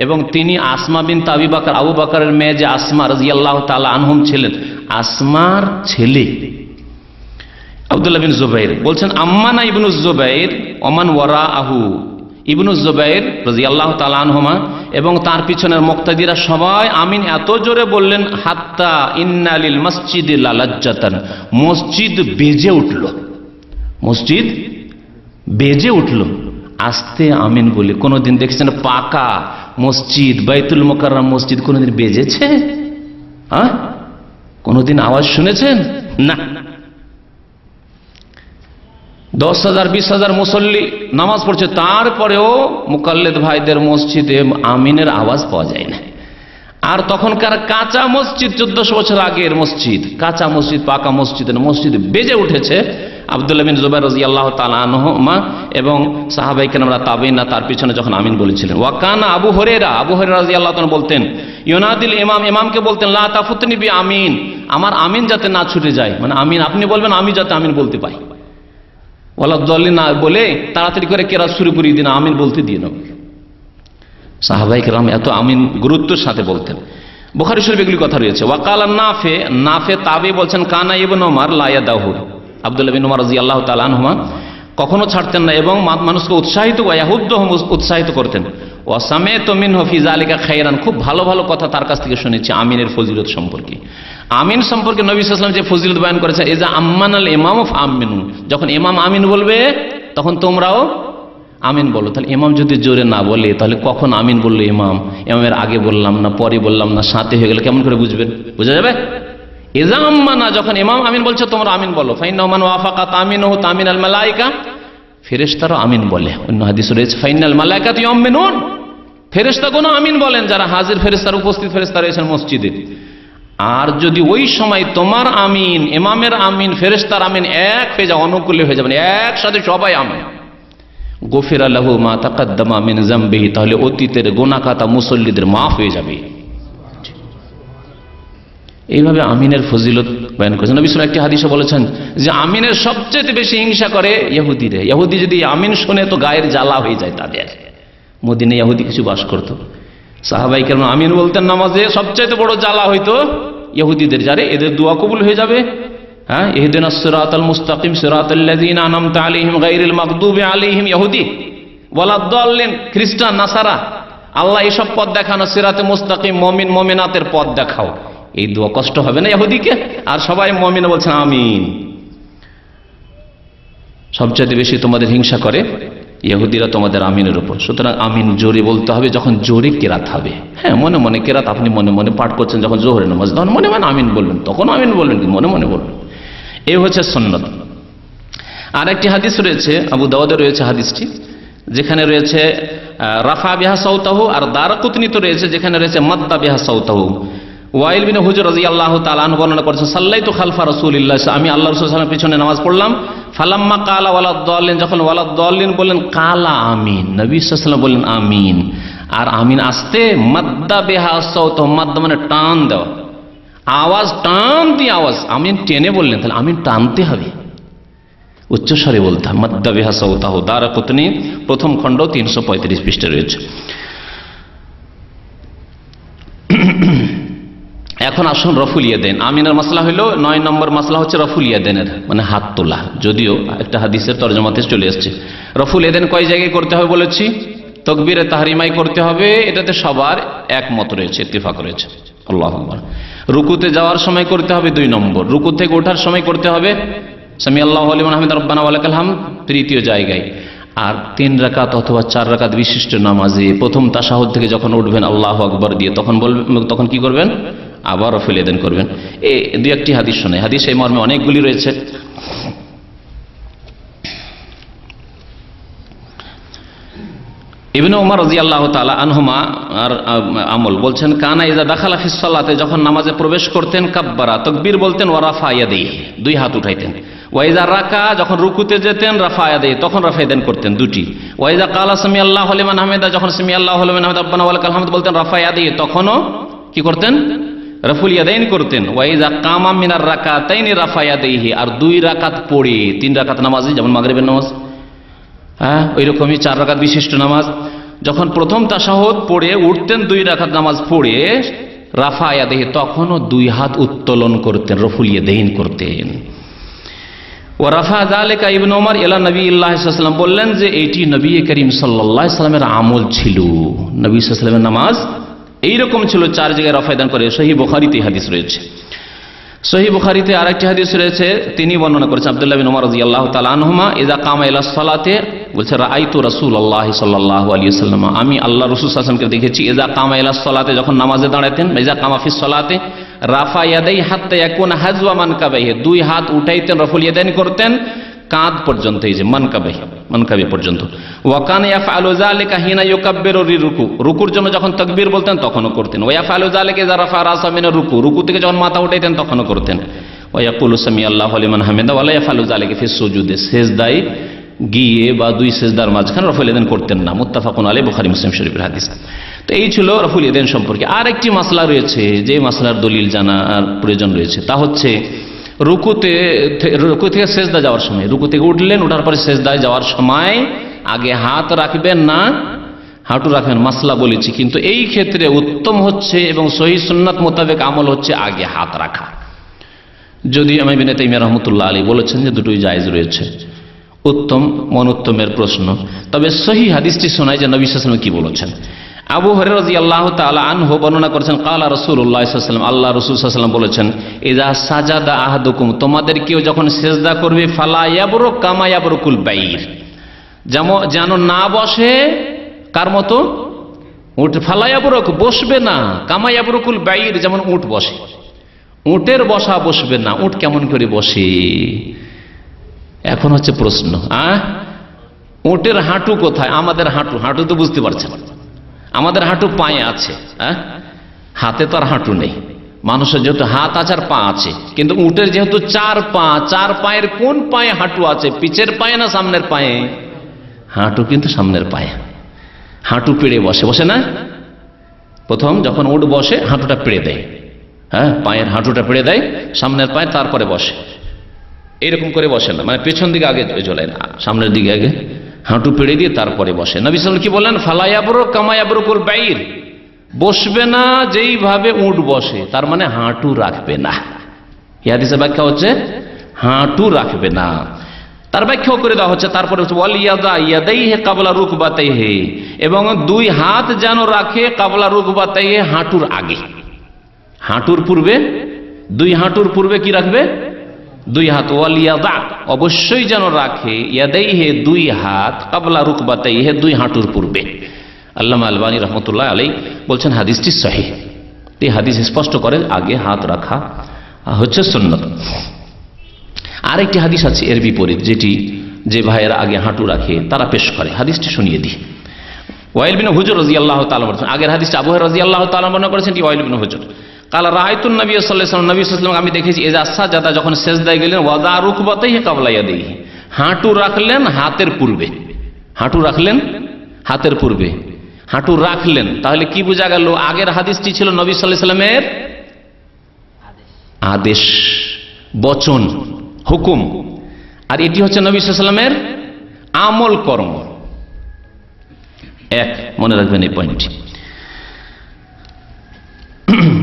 এবং তিনি আসমা বিন আবি বকর, আবু বকরের মেয়ে যে আসমা রাদিয়াল্লাহু তাআলা আনহুম ছিলেন, আসমার ছেলে আব্দুল্লাহ বিন জুবাইর। বলছেন আম্মানা ইবনু জুবাইর ওমান ওয়ারাআহু, ইবনু জুবাইর রাদিয়াল্লাহু তাআলা আনহুমা এবং তার পিছনের মুক্তাদিরা সবাই আমিন এত জোরে বললেন, হাত্তা ইন্না লিল মসজিদি লালাজ্জাতান, মসজিদ বেজে উঠল, মসজিদ বেজে উঠল। আস্তে আমিন বলে কোনদিন দেখছেন পাকা মসজিদ, বাইতুল মুকাররম মসজিদ কোনদিন বেজেছে? হ্যাঁ, কোনদিন আওয়াজ শুনেছেন? না। 10,000 20,000 মুসল্লি নামাজ পড়ছে, তারপরেও মুকাল্লিদ ভাইদের মসজিদে আমিনের আওয়াজ পাওয়া যায় না। আর তখনকার কাঁচা মসজিদ, 1400 বছর আগের মসজিদ, কাঁচা মসজিদ, পাকা মসজিদের মসজিদ বেজে উঠেছে, আব্দুল্লাহ বিন জুবাইর রাদিয়াল্লাহু তাআলা আনহুমা এবং সাহাবায়ে কেরামরা তাবেঈনরা তার পিছনে যখন আমিন বলেছিলেন। ওয়া কানা আবু হুরায়রা রাদিয়াল্লাহু তাআলা বলতেন, ইউনাদিল ইমাম, ইমামকে বলতেন, লা তাফুতনি বি আমিন, আমার আমিন যাতে না ছুটে যায়, মানে আমিন আপনি বলবেন, আমি যাতে আমিন বলতে পাই। ওয়ালা দাল্লিন না বলে তাড়াতাড়ি করে কেরাত শুরু করিয়ে দিন, আমিন বলতে দিয়ে নাও। সাহাবায়ে কেরাম এত আমিন গুরুত্বের সাথে বলতেন। বুখারী শরীফে এগুলি কথা রয়েছে। ওয়াকাল নাফে তাবি বলছেন, কানা ইবনে ওমর লা ইয়াদাহু, আব্দুল্লাহ বিন ওমর রাদিয়াল্লাহু তাআলা আনহুমা কখনো ছাড়তেন না এবং মানুষকে উৎসাহিত ইয়াহুদ্দুহুম উৎসাহিত করতেন। ওয়া সামি'তু মিনহু ফি যালিকা খায়রান, খুব ভালো ভালো কথা তার কাছ থেকে শুনেছি আমিনের ফজিলত সম্পর্কে। আমিন সম্পর্কে নবী সাল্লাল্লাহু আলাইহি ওয়াসাল্লাম যে ফজিলত বয়ান করেছেন, ইজা আম্মানাল ইমামু ফাআমিনু, যখন ইমাম আমিন বলবে তখন তোমরাও আমিন বলো। তাহলে ইমাম যদি জোরে না বলে তাহলে কখন আমিন বললো ইমামের আগে বললাম না পরে বললাম না সাথে হয়ে গেলে কেমন করে বুঝবেন? বোঝা যাবে? ইজা আম্মানা, যখন ইমাম আমিন বলছে তোমরা আমিন বলো। ফাইন্নাহু মান ওয়াফাকা তামিনুহু তামিনাল মালায়েকা, ফেরেশতারা আমিন বলে। অন্য হাদিস রয়েছে ফাইনাল মালায়েকাতু ইয়ামিনুন, ফেরেশতাগণ আমিন বলেন, যারা হাজির ফেরেশতারা উপস্থিত ফেরেশতা রয়েছেন মসজিদে। আর যদি ওই সময় তোমার আমিন, ইমামের আমিন, ফেরেশতার আমিন এক হয়ে যায়, অনুকূলে হয়ে যাবেন, একসাথে সবাই আমিন, গফিরা লাহু মা তাকাদ্দামা মিন যামবিহি, তাহলে অতীতের গুনাহ খাতা মুসল্লিদের মাফ হয়ে যাবে। এইভাবে আমিনের ফজিলত বয়ান করেছেন নবী সাল্লাল্লাহু আলাইহি ওয়াসাল্লাম। একটি হাদিসে বলেছেন যে আমিনের সবচেয়ে বেশি হিংসা করে ইহুদিরা। ইহুদি যদি আমিন শুনে তো গায়ের জ্বালা হয়ে যায় তাদের। মদিনায় ইহুদি কিছু বাস করতো, সাহাবায়ে কেরাম আমিন বলতেন নামাজে, সবচেয়ে বড় জ্বালা হইতো ইহুদিদের, যারে এদের দোয়া কবুল হয়ে যাবে। হ্যাঁ, ইহদিনাস সিরাতাল মুস্তাকিম সিরাতাল্লাযীনা আনআমতা আলাইহিম গায়রিল মাগদুবি আলাইহিম, ইহুদি ওয়ালা দাল্লিন, খ্রিস্টান নাসারা, আল্লাহ এসব পথ দেখানো, সিরাতে মুস্তাকিম, মুমিন মুমিনাতের পথ দেখাও। এই দোয়া কষ্ট হবে না ইহুদিকে? আর সবাই মুমিন বলছেন আমিন। সবচেয়ে বেশি তোমাদের হিংসা করে ইহুদিরা তোমাদের আমিনের উপর। সুতরাং আমিন জোরে বলতে হবে যখন জোরে কেরাত হবে। হ্যাঁ, মনে মনে কেরাত আপনি মনে মনে পাঠ করছেন, যখন জোহরের নামাজ তখন মনে মনে আমিন বলবেন, তখন আমিন বলবেন কি মনে মনে বলবেন। এই হচ্ছে সুন্নাত। আর একটি হাদিস রয়েছে, আবু দাউদে রয়েছে হাদিসটি, যেখানে রয়েছে রাফা বিহা সাউতাহু, আর দারাকুতনিতে রয়েছে যেখানে রয়েছে মাদ্দা বিহা সাউতাহু। ওয়াইল বিন হুজর রাদিয়াল্লাহু তাআলা আনহু বর্ণনা করেছেন, সাল্লাইতু খালফা রাসূলিল্লাহ, আমি আল্লাহর রাসূল সাল্লাল্লাহু আলাইহি ওয়াসাল্লামের পিছনে নামাজ পড়লাম। ফালাম্মা কালা ওয়ালাদ দাল্লিন, যখন ওয়ালাদ দাল্লিন বললেন, কালা আমিন, নবী সাল্লাল্লাহু আলাইহি ওয়াসাল্লাম বললেন আমিন। আর আমিন আসতে মাদ্দা বিহা সাউতাহু, মাদ্দা মানে টান দেওয়া, আওয়াজ টান দিয়ে আওয়াজ, আমিন টেনে বললেন, তাহলে আমিন টানতে হবে, উচ্চস্বরে বলতে হবে। মাদ্দা বিহা সাউতাহু, দারাকুতনি প্রথম খণ্ড 335 পৃষ্ঠা রয়েছে। এখন আসুন রফুল ইয়াদাইন। আমিনের মাসলা হলো 9 নম্বর মাসলা হচ্ছে রফুল ইয়াদাইনের, মানে হাত তোলা। যদিও একটা হাদিসের তরজমাতে চলে এসেছে রফুল ইয়াদাইন কয় জায়গায় করতে হবে বলেছি, তাকবীরে তাহরিমায় করতে হবে, এটাতে সবার একমত রয়েছে, ইত্তেফাক রয়েছে। আল্লাহু আকবার। রুকুতে যাওয়ার সময় করতে হবে 2 নম্বর, রুকু থেকে ওঠার সময় করতে হবে সামি আল্লাহু লিমান হামিদা রব্বানা ওয়া লাকাল হামদ তৃতীয় জায়গায়। আর 3 রাকাত অথবা 4 রাকাত বিশিষ্ট নামাজে প্রথম তাশাহুদ থেকে যখন উঠবেন আল্লাহু আকবার দিয়ে, তখন কি করবেন? আবার রফুল ইয়াদাইন করবেন। এই 2-1টি হাদিস শোনায়, হাদিস এই মর্মে অনেকগুলি রয়েছে। ইবনে ওমর রাদিয়াল্লাহু তাআলা আনহুমা আর আমল বলছেন, কানা ইজা দাখালা ফিস সালাতে, যখন নামাজে প্রবেশ করতেন, কাব্বারা তাকবীর বলতেন, ওয়া রাফা ইয়াদাইহি, 2 হাত উঠাইতেন। ওয়া ইজা রাকা, যখন রুকুতে যেতেন, রাফা ইয়াদাইহি, তখন রাফা ইয়াদাইন করতেন 2টি। ওয়া ইজা কালা সামি আল্লাহু লিমান হামিদা, যখন সামি আল্লাহু লিমান হামিদা রব্বানা ওয়া লাকাল হামদ বলতেন, রাফা ইয়াদাইহি, তখনও কি করতেন? রফুল ইয়াদাইন করতেন। ওয়া ইজা কামা মিনার রাকাতাইনি রাফা ইয়াদাইহি, আর 2 রাকাত পড়ে, 3 রাকাত নামাজে যেমন মাগরিবের নামাজ, হ্যাঁ ওইরকমই 4 রাকাত বিশিষ্ট নামাজ, যখন প্রথম তাশাহুদ পড়ে উঠতেন, 2 রাকাত নামাজ পড়ে রাফা ইয়াদাইহি, তখনও 2 হাত উত্তোলন করতেন, রফুল ইয়াদাইন করতেন। ওয়া রাফা যালিকা ইবনে ওমর ইলা নবিয়্যিল্লাহি সাল্লাল্লাহু আলাইহি ওয়াসাল্লাম, বললেন যে এটি নবী করিম সাল্লাল্লাহু আলাইহি ওয়াসাল্লামের আমল ছিল। নবী সাল্লাল্লাহু আলাইহি ওয়াসাল্লামের নামাজ এইরকম ছিল, 4 জায়গায় রাফা ইয়াদাইন করে। সহিহ বুখারীতে হাদিস রয়েছে। সহিহ বুখারীতে আরেকটি হাদিস রয়েছে, তিনি বর্ণনা করেছেন আব্দুল্লাহ বিন ওমর রাদিয়াল্লাহু তাআলা আনহুমা, ইযা কামা ইলা সালাতে, বলছে রাআইতু রাসূলুল্লাহি সাল্লাল্লাহু আলাইহি ওয়াসাল্লাম, আমি আল্লাহ রাসূল সাল্লাল্লাহু আলাইহি ওয়াসাল্লামকে দেখেছি, ইযা কামা ইলা সালাতে, যখন নামাজে দাঁড়াতেন, ইযা কামা ফিস সালাতে রাফা ইয়াদাইহি হাত্তা ইয়াকুনা হাযওয়া মানকাবাইহি, 2 হাত উঠাইতেন, রফুল ইয়াদাইন করতেন কাঁধ পর্যন্ত, এই যে মানকাবে পর্যন্ত। ওয়া কানা ইয়াফআলু যালিকা হিনা ইউকাব্বিরু লিরুকু, রুকুর জন্য যখন তাকবীর বলতেন তখনও করতেন। ওয়া ইয়াফআলু যালিকা ইযা রাফা রাসা মিনার রুকু, রুকু থেকে যখন মাথা উঠাইতেন তখনও করতেন। ওয়া ইয়াকুলু সামি আল্লাহু লিমান হামিদা ওয়া লা ইয়াফআলু যালিকা ফি সুজুদে, সিজদায় গিয়ে বা দুই সিজদার মাঝখানে রফুল ইয়াদাইন করতেন না। মুত্তাফাকুন আলাইহি, বুখারী মুসলিম শরীফের হাদিস। তো এই ছিল রফুল ইয়াদাইন সম্পর্কে। আর একটি মাসলা রয়েছে, যে মাসলার দলিল জানার প্রয়োজন রয়েছে, তা হচ্ছে রুকু থেকে সেজদা যাওয়ার সময়, রুকু থেকে উঠলেন, ওঠার পরে সেজদায় যাওয়ার সময় আগে হাত রাখবেন না হাঁটু রাখবেন, মাসলা বলেছি। কিন্তু এই ক্ষেত্রে উত্তম হচ্ছে এবং সহিহ সুন্নাত মোতাবেক আমল হচ্ছে আগে হাত রাখা। যদি ইমাম ইবনে তাইমিয়া রাহমাতুল্লাহ আলাইহি বলেছেন যে দুটোই জায়েজ রয়েছে, উত্তম মনোত্তমের প্রশ্ন। তবে সহিহ হাদিসটি শোনায় যে নবী সাল্লাল্লাহু আলাইহি ওয়াসাল্লাম কি বলেছেন। আবু হুরায়রা রাদিয়াল্লাহু তাআলা আনহু বর্ণনা করেছেন, ক্বালা রাসূলুল্লাহ সাল্লাল্লাহু আলাইহি ওয়াসাল্লাম, আল্লাহ রাসূল সাল্লাল্লাহু আলাইহি ওয়াসাল্লাম বলেছেন, ইযা সাজাদা আহাদুকুম, তোমাদের কেউ যখন সিজদা করবে, ফালা ইয়াবরুক কামা ইয়াবরুকুল বাইর, যেন না বসে কার মতো, উট। ফালা ইয়াবরুক, বসবে না, কামা ইয়াবরুকুল বাইর, যেমন উট বসে। উটের বসা বসবে না। উট কেমন করে বসে? এখন হচ্ছে প্রশ্ন, উটের হাঁটু কোথায়? আমাদের হাঁটু তো বুঝতে পারছেন, আমাদের হাঁটু পায়ে আছে, হাতে তো আর হাঁটু নেই। মানুষের যেহেতু হাত আছে আর পা আছে, কিন্তু উটের যেহেতু চার পায়ের কোন পায়ে হাঁটু আছে? পিছের পায়ে না সামনের পায়ে? হাঁটু কিন্তু সামনের পায়ে। হাঁটু পেড়ে বসে না? প্রথম যখন উট বসে হাঁটুটা পেড়ে দেয়, পায়ের হাঁটুটা পেড়ে দেয় সামনের পায়ে, তারপরে বসে। এরকম করে বসে না, মানে পেছন দিকে আগে চলে না, সামনের দিকে আগে হাঁটু পেড়ে দিয়ে তারপরে বসে। নবী সাল্লাল্লাহু আলাইহি ওয়াসাল্লাম কি বললেন? ফালা ইয়াবরুক কামা ইয়াবরুকুল বাইর, বসবে না যেইভাবে উট বসে, তার মানে হাঁটু রাখবে না। এই হাদিসের ব্যাখ্যা হচ্ছে হাঁটু রাখবে না। তার ব্যাখ্যাও করে দেওয়া হচ্ছে, তারপরে হচ্ছে ওয়াল ইয়াদা ইয়াদাইহি কাবলা রুকবাতাইহি, এবং দুই হাত যেন রাখে কাবলা রুকবাতাইহি, হাঁটুর আগে, হাঁটুর পূর্বে, দুই হাঁটুর পূর্বে কি রাখবে? দুই হাত। ওয়াল ইয়াদা, অবশ্যই যেন রাখে, ইয়াদাইহি, দুই হাত, কাবলা রুকবাতাইহি, দুই হাঁটুর পূর্বে। আল্লামা আলবানী রহমতুল্লাহ আলাইহি বলছেন হাদিসটি সহিহ। এই হাদিস স্পষ্ট করে আগে হাত রাখা হচ্ছে সুন্নাত। আরেকটি হাদিস আছে এর বিপরীত, যেটি যে ভাইয়েরা আগে হাঁটু রাখে তারা পেশ করে। হাদিসটি শুনিয়ে দিই। ওয়াইল বিন হুজর রাদিয়াল্লাহু তাআলা বলেছেন, আগের হাদিসটা আবু হুরায়রা রাদিয়াল্লাহু তাআলা বর্ণনা করেছেন, কি ওয়াইল বিন হুজর কালা রাআইতুন নবী সাল্লাল্লাহু আলাইহি ওয়াসাল্লাম, নবী সাল্লাল্লাহু আলাইহি ওয়াসাল্লাম আমি দেখেছি, ইযা সাজাদা, যখন সিজদায় গেলেন, ওয়াদা রুকবাতাইহি কাবলা ইয়াদাইহি, হাঁটু রাখলেন হাতের পূর্বে, হাঁটু রাখলেন হাতের পূর্বে, হাঁটু রাখলেন। তাহলে কি বোঝা গেল? আগের হাদিসটি ছিল নবী সাল্লাল্লাহু আলাইহি ওয়াসাল্লামের আদেশ, বচন, হুকুম, আর এটি হচ্ছে নবী সাল্লাল্লাহু আলাইহি ওয়াসাল্লামের আমল কর্ম। এক, মনে রাখবেন এই পয়েন্টটি।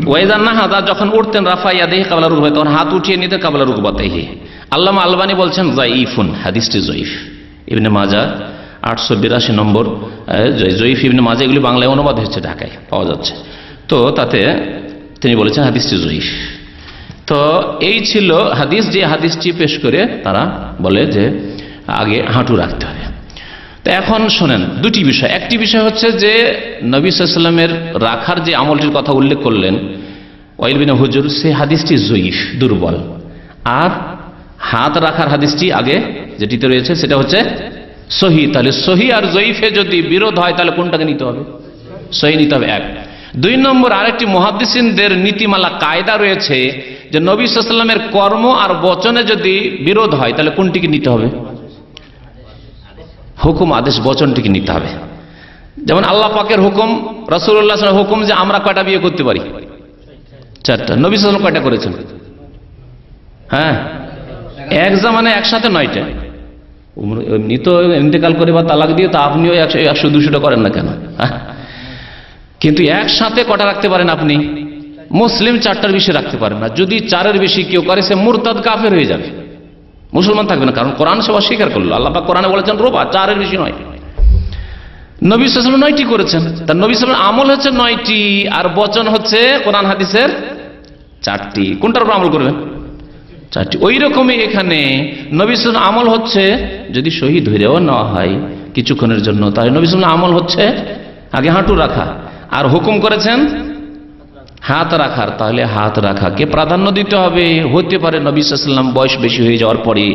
ওয়াইজা নাহাদা, যখন উঠতেন, রাফা ইয়াদাইহি কাবলা রুকবাতাইহি, তখন হাত উঠিয়ে নিতে কাবলা রুকবাতাইহি। আল্লামা আলবানী বলছেন যায়িফুন, হাদিসটি জয়ীফ। ইবনে মাজাহ 882 নম্বর, জয়ীফ ইবনে মাজাহ, এগুলি বাংলায় অনুবাদ হচ্ছে, ঢাকায় পাওয়া যাচ্ছে। তো তাতে তিনি বলেছেন হাদিসটি জয়ীফ। তো এই ছিল হাদিস, যে হাদিসটি পেশ করে তারা বলে যে আগে হাঁটু রাখতে হবে। তো এখন শোনেন দুটি বিষয়। একটি বিষয় হচ্ছে যে নবী সাল্লাল্লাহু আলাইহি ওয়াসাল্লামের রাখার যে আমলটির কথা উল্লেখ করলেন ওয়াইল বিন হুজুর, সেই হাদিসটি জয়ীফ, দুর্বল। আর হাত রাখার হাদিসটি আগে যেটিতে রয়েছে সেটা হচ্ছে সহিহ। তাহলে সহিহ আর জয়ীফে যদি বিরোধ হয়, তাহলে কোনটাকে নিতে হবে? সহিহ নিতে হবে। এক। দুই নম্বর, আরেকটি মুহাদ্দিসিনদের নীতিমালা কায়দা রয়েছে যে নবী সাল্লাল্লাহু আলাইহি ওয়াসাল্লামের কর্ম আর বচনে যদি বিরোধ হয়, তাহলে কোনটিকে নিতে হবে? হুকুম, আদেশ, বচনটিকে নিতে হবে। যেমন আল্লাহ পাকের হুকুম, রাসূলুল্লাহ সাল্লাল্লাহু আলাইহি ওয়াসাল্লামের হুকুম যে আমরা কয়টা বিয়ে করতে পারি? 4টা। নবী সাল্লাল্লাহু আলাইহি ওয়াসাল্লাম কয়টা করেছেন? এক জামানে একসাথে 9টা। এমনি তো ইন্তেকাল করে বা তালাক দিয়ে তো আপনিও 100-200টা করেন না কেন? কিন্তু একসাথে কটা রাখতে পারেন আপনি? মুসলিম 4টার বেশি রাখতে পারেন না। যদি 4-এর বেশি কেউ করে, সে মুরতাদ, কাফের হয়ে যাবে, মুসলমান থাকবে না। কারণ কোরআন সে অস্বীকার করলো। আল্লাহ পাক কোরআনে বলেছেন রোবা, 4-এর বেশি নয়। নবী সাল্লাল্লাহু আলাইহি ওয়াসাল্লাম 9টি করেছেন। তার নবী সাল্লাল্লাহু আলাইহি ওয়াসাল্লাম আমল হচ্ছে 9টি, আর বচন হচ্ছে কোরআন হাদিসের 4টি। কোনটার উপর আমল করবেন? 4টি। ওই রকমই এখানে নবী সাল্লাল্লাহু আলাইহি ওয়াসাল্লাম আমল হচ্ছে, যদি শহীদ হয়েও নেওয়া হয় কিছুক্ষণের জন্য, তাহলে নবী সাল্লাল্লাহু আলাইহি ওয়াসাল্লাম আমল হচ্ছে আগে হাঁটু রাখা, আর হুকুম করেছেন হাত রাখার। তাহলে হাত রাখাকে প্রাধান্য দিতে হবে। হতে পারে নবী সাল্লাল্লাহু আলাইহি ওয়াসাল্লাম বয়স বেশি হয়ে যাওয়ার পরে,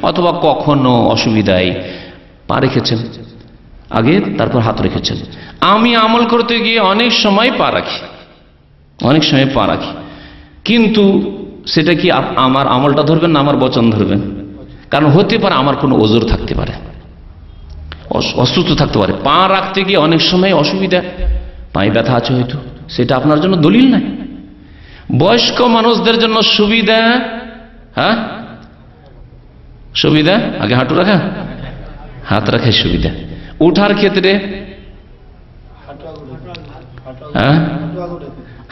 অথবা কখনো অসুবিধায় পা রেখেছেন আগে, তারপর হাত রেখেছেন। আমি আমল করতে গিয়ে অনেক সময় পা রাখি, কিন্তু সেটা কি আমার আমলটা ধরবেন না আমার বচন ধরবেন? কারণ হতে পারে আমার কোনো ওজোর থাকতে পারে, অসুস্থ থাকতে পারে, পা রাখতে গিয়ে অনেক সময় অসুবিধা, পায়ে ব্যথা আছে হয়তো, সেটা আপনার জন্য দলিল নাই। বয়স্ক মানুষদের জন্য সুবিধা, হ্যাঁ সুবিধা, আগে হাঁটু রাখা, হাত রাখার সুবিধা। উঠার ক্ষেত্রে হ্যাঁ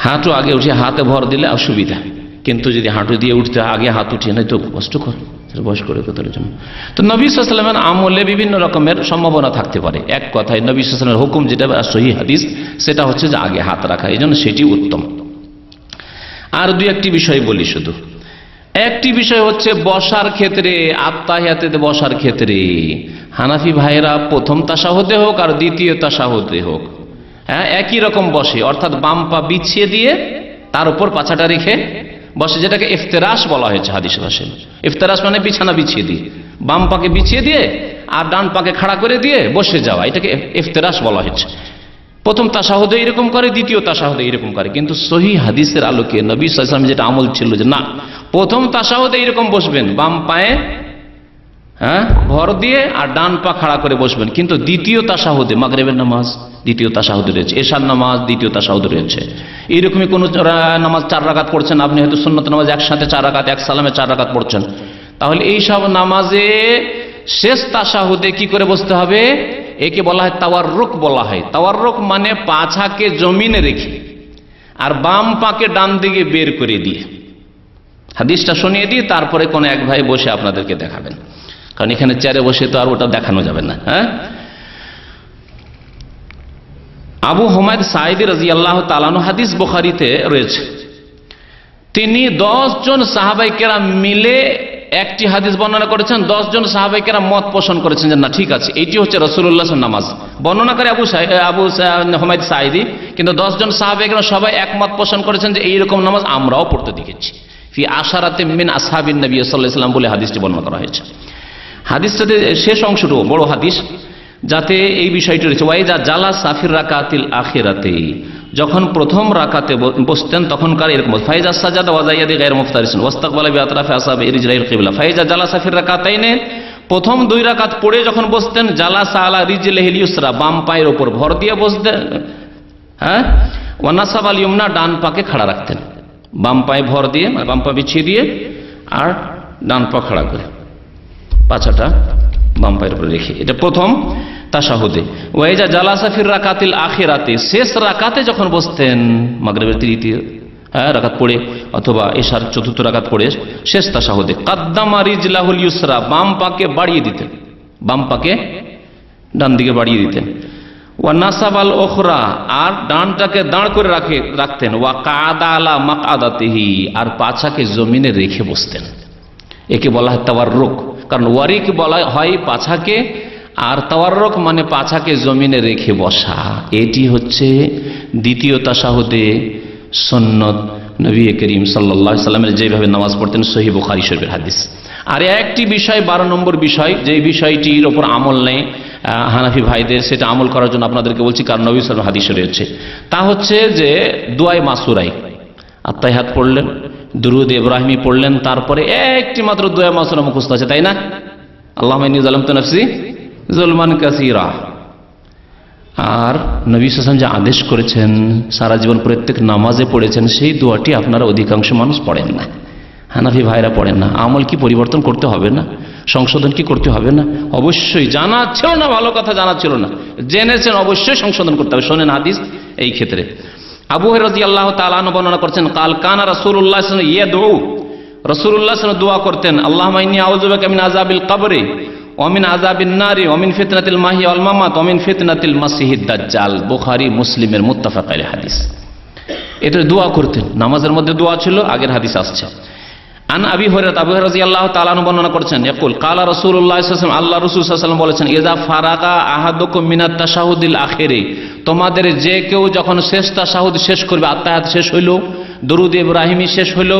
হাঁটু আগে উঠে হাতে ভর দিলে অসুবিধা, কিন্তু যদি হাঁটু দিয়ে উঠতে আগে হাত উঠিয়ে নেয় তো কষ্টকর বয়স্কদের জন্য। তো নবী সাল্লাল্লাহু আলাইহি ওয়াসাল্লামের আমলে বিভিন্ন রকমের সম্ভাবনা থাকতে পারে। এক কথায় নবী সাল্লাল্লাহু আলাইহি ওয়াসাল্লামের হুকুম যেটা সহিহ হাদিস সেটা হচ্ছে যে আগে হাত রাখা, এই জন্য সেটি উত্তম। আর দুই একটি বিষয় বলি শুধু। একটি বিষয় হচ্ছে বসার ক্ষেত্রে, আত্তাহিয়াতে বসার ক্ষেত্রে হানাফি ভাইরা প্রথম তাশাহুদে হোক আর দ্বিতীয় তাশাহুদে হোক, হ্যাঁ একই রকম বসে, অর্থাৎ বাম পা বিছিয়ে দিয়ে তার উপর পাছাটা রেখে বসে, যেটাকে ইফতেরাশ বলা হয়েছে হাদিসে ভাষায়। ইফতেরাশ মানে বিছানা বিছিয়ে দিয়ে, বাম পাকে বিছিয়ে দিয়ে আর ডান পাকে খাড়া করে দিয়ে বসে যাওয়া, এটাকে ইফতেরাশ বলা হয়েছে। প্রথম তাশাহুদে এরকম করে, দ্বিতীয় তাশাহুদে এরকম করে, কিন্তু সহিহ হাদিসের আলোকে নবী সাল্লাল্লাহু আলাইহি ওয়াসাল্লাম যেটা আমল ছিল যে না, প্রথম তাশাহুদে এরকম বসবেন, বাম পায়ে হ্যাঁ ভর দিয়ে আর ডান পা খাড়া করে বসবেন, কিন্তু দ্বিতীয় তাশাহুদে, মাগরিবের নামাজ দ্বিতীয় তাশাহুদে রয়েছে, এশার নামাজ দ্বিতীয় তাশাহুদে রয়েছে, এইরকমই কোন নামাজ 4 রাকাত পড়ছেন আপনি, হয়তো সুন্নত নামাজ একসাথে 4 রাকাত, এক সালামে 4 রাকাত পড়ছেন, তাহলে এই সব নামাজে শেষ তাশাহুদে কি করে বসতে হবে? একে বলা হয় তাওয়াররুক বলা হয়। তাওয়াররুক মানে পাছাকে জমিনে রেখে আর বাম পাকে ডান দিকে বের করে দিয়ে। হাদিসটা শুনিয়ে দিয়ে তারপরে কোন এক ভাই বসে আপনাদেরকে দেখাবেন, কারণ এখানে চেয়ারে বসে তো আর ওটা দেখানো যাবে না। হ্যাঁ, আবু হুমায়দ সাঈদী রাদিয়াল্লাহু তাআলা আনহু, হাদিস বুখারীতে রয়েছে, তিনি 10 জন সাহাবায়ে কেরাম মিলে একটি হাদিস বর্ণনা করেছেন। 10 জন সাহাবায়ে কেরাম মত পোষণ করেছেন যে না ঠিক আছে, এটি হচ্ছে রাসূলুল্লাহর নামাজ। বর্ণনা করে আবু হুমায়দ সাঈদী, কিন্তু 10 জন সাহাবায়ে কেরাম সবাই একমত পোষণ করেছেন যে এইরকম নামাজ আমরাও পড়তে দেখেছি। ফি আশারাতি মিন আসহাবিন নবী সাল্লাল্লাহু আলাইহি ওয়াসাল্লাম বলে হাদিসটি বর্ণনা করা হয়েছে। হাদিসটাতে শেষ অংশটুকু বড় হাদিস, যাতে এই বিষয়টি রয়েছে, ওয়াইজা জালাসা ফির রাকাতিল আখিরাতে, যখন প্রথম রাকাতে বসতেন তখনকার এরকম, ফাইজা সাজাদা ওয়াজাইয়াদি গায়র মুফতারিসিন ওয়াস্তাকবালা বিআতরাফি আসহাবি রিজলাইল কিবলা, ফাইজা জালাসা ফির রাকাতাইনে, প্রথম 2 রাকাত পড়ে যখন বসতেন, জালাসা আলা রিজলিহিল ইউসরা, বাম পায়ের উপর ভর দিয়ে বসতেন, হ্যাঁ, ওয়া নাসাবাল ইউমনা, ডান পাকে খাড়া রাখতেন, বাম পায়ে ভর দিয়ে মানে বাম পা বিছিয়ে দিয়ে আর ডান পা খাড়া করে পাছাটা বাম পায়ের উপরে রেখে, এটা প্রথম তাশাহুদে। ওয়াইজা জালাসা ফির রাকাতিল আখিরাতে, শেষ রাকাতে যখন বসতেন, মাগরিবের 3য় রাকাত পড়ে অথবা এশার 4র্থ রাকাত পড়ে শেষ তাশাহুদে, কাদ্দামা রিজলাহুল ইউসরা, বাম পাকে বাড়িয়ে দিতেন, বাম পাকে ডান দিকে বাড়িয়ে দিতেন, ওয়া নাসাবাল উখরা, আর ডানটাকে দাঁড় করে রাখতেন, ওয়া কাদা আলা মাকআদাতিহি, আর পাছাকে জমিনে রেখে বসতেন। একে বলা হয় তাওয়াররুক, কারণ ওয়ারিক বলা হয় পাছাকে, আর তাওয়াররুক মানে পাছাকে জমিনে রেখে বসা। এটি হচ্ছে দ্বিতীয় তাশাহুদে সুন্নত নবী করিম সাল্লাল্লাহু আলাইহি ওয়াসাল্লামের যেভাবে নামাজ পড়তেন, সহিহ বুখারী শরীফের হাদিস। আর একটি বিষয় 12 নম্বর বিষয়, যে বিষয়টির ওপর আমল নেই হানাফি ভাইদের, সেটা আমল করার জন্য আপনাদেরকে বলছি, কারণ নবী সাল্লাল্লাহু আলাইহি ওয়াসাল্লাম হাদিসে রয়েছে, তা হচ্ছে যে দুআয়ে মাসুরাই, আত্তাহিয়াত পড়লেন, দুরুদ ইব্রাহিমি পড়লেন, তারপরে একটি মাত্র দুআয়ে মাসুরা মুখস্থ আছে, তাই না? আল্লাহুম্মা ইন্নী যালামতু নাফসি যুলমান কাসীরা। আর নবী সাল্লাল্লাহু আলাইহি ওয়াসাল্লাম যে আদেশ করেছেন, সারা জীবন প্রত্যেক নামাজে পড়েছেন, সেই দোয়াটি আপনারা অধিকাংশ মানুষ পড়েন না, হানাফি ভাইরা পড়েন না। আমল কি পরিবর্তন করতে হবে না? সংশোধন কি করতে হবে না? অবশ্যই। জানা ছিল না, ভালো কথা, জানা ছিল না, জেনেছেন, অবশ্যই সংশোধন করতে হবে। শোনেন হাদিস এই ক্ষেত্রে, আবু হুরায়রা রাদিয়াল্লাহু তাআলা আনহু বর্ণনা করছেন, কাল কানা রাসূলুল্লাহ সাল্লাল্লাহু আলাইহি ওয়াসাল্লাম ইয়াদউ, রাসূলুল্লাহ সাল্লাল্লাহু আলাইহি ওয়াসাল্লাম দোয়া করতেন, আল্লাহুম্মা ইন্নী আউযু বিকা মিন আযাবিল কবরি ওয়া মিন আযাবিন নারি ওয়া মিন ফিতনাতিল মাহইয়া ওয়াল মামাত ওয়া মিন ফিতনাতিল মাসিহিদ দাজ্জাল। বুখারী মুসলিমের মুত্তাফাক আলাইহি হাদিস। এটা দোয়া করতেন, নামাজের মধ্যে দোয়া ছিল, আগের হাদিস আসছে। আন আবি হুরায়রা, আবু হুরায়রা রাদিয়াল্লাহু তাআলা আনহু বর্ণনা করছেন, ইয়াকুল কালা রাসূলুল্লাহ সাল্লাল্লাহু আলাইহি ওয়াসাল্লাম, আল্লাহ রাসূল সাল্লাল্লাহু আলাইহি ওয়াসাল্লাম বলেছেন, ইযা ফারাগা আহাদুকুম মিনাত তাশাহুদিল আখিরি, তোমাদের যে কেউ যখন শেষ তাশাহুদ শেষ করবে, আত্তাহিয়াত শেষ হইল, দুরুদ ইব্রাহিমি শেষ হইল,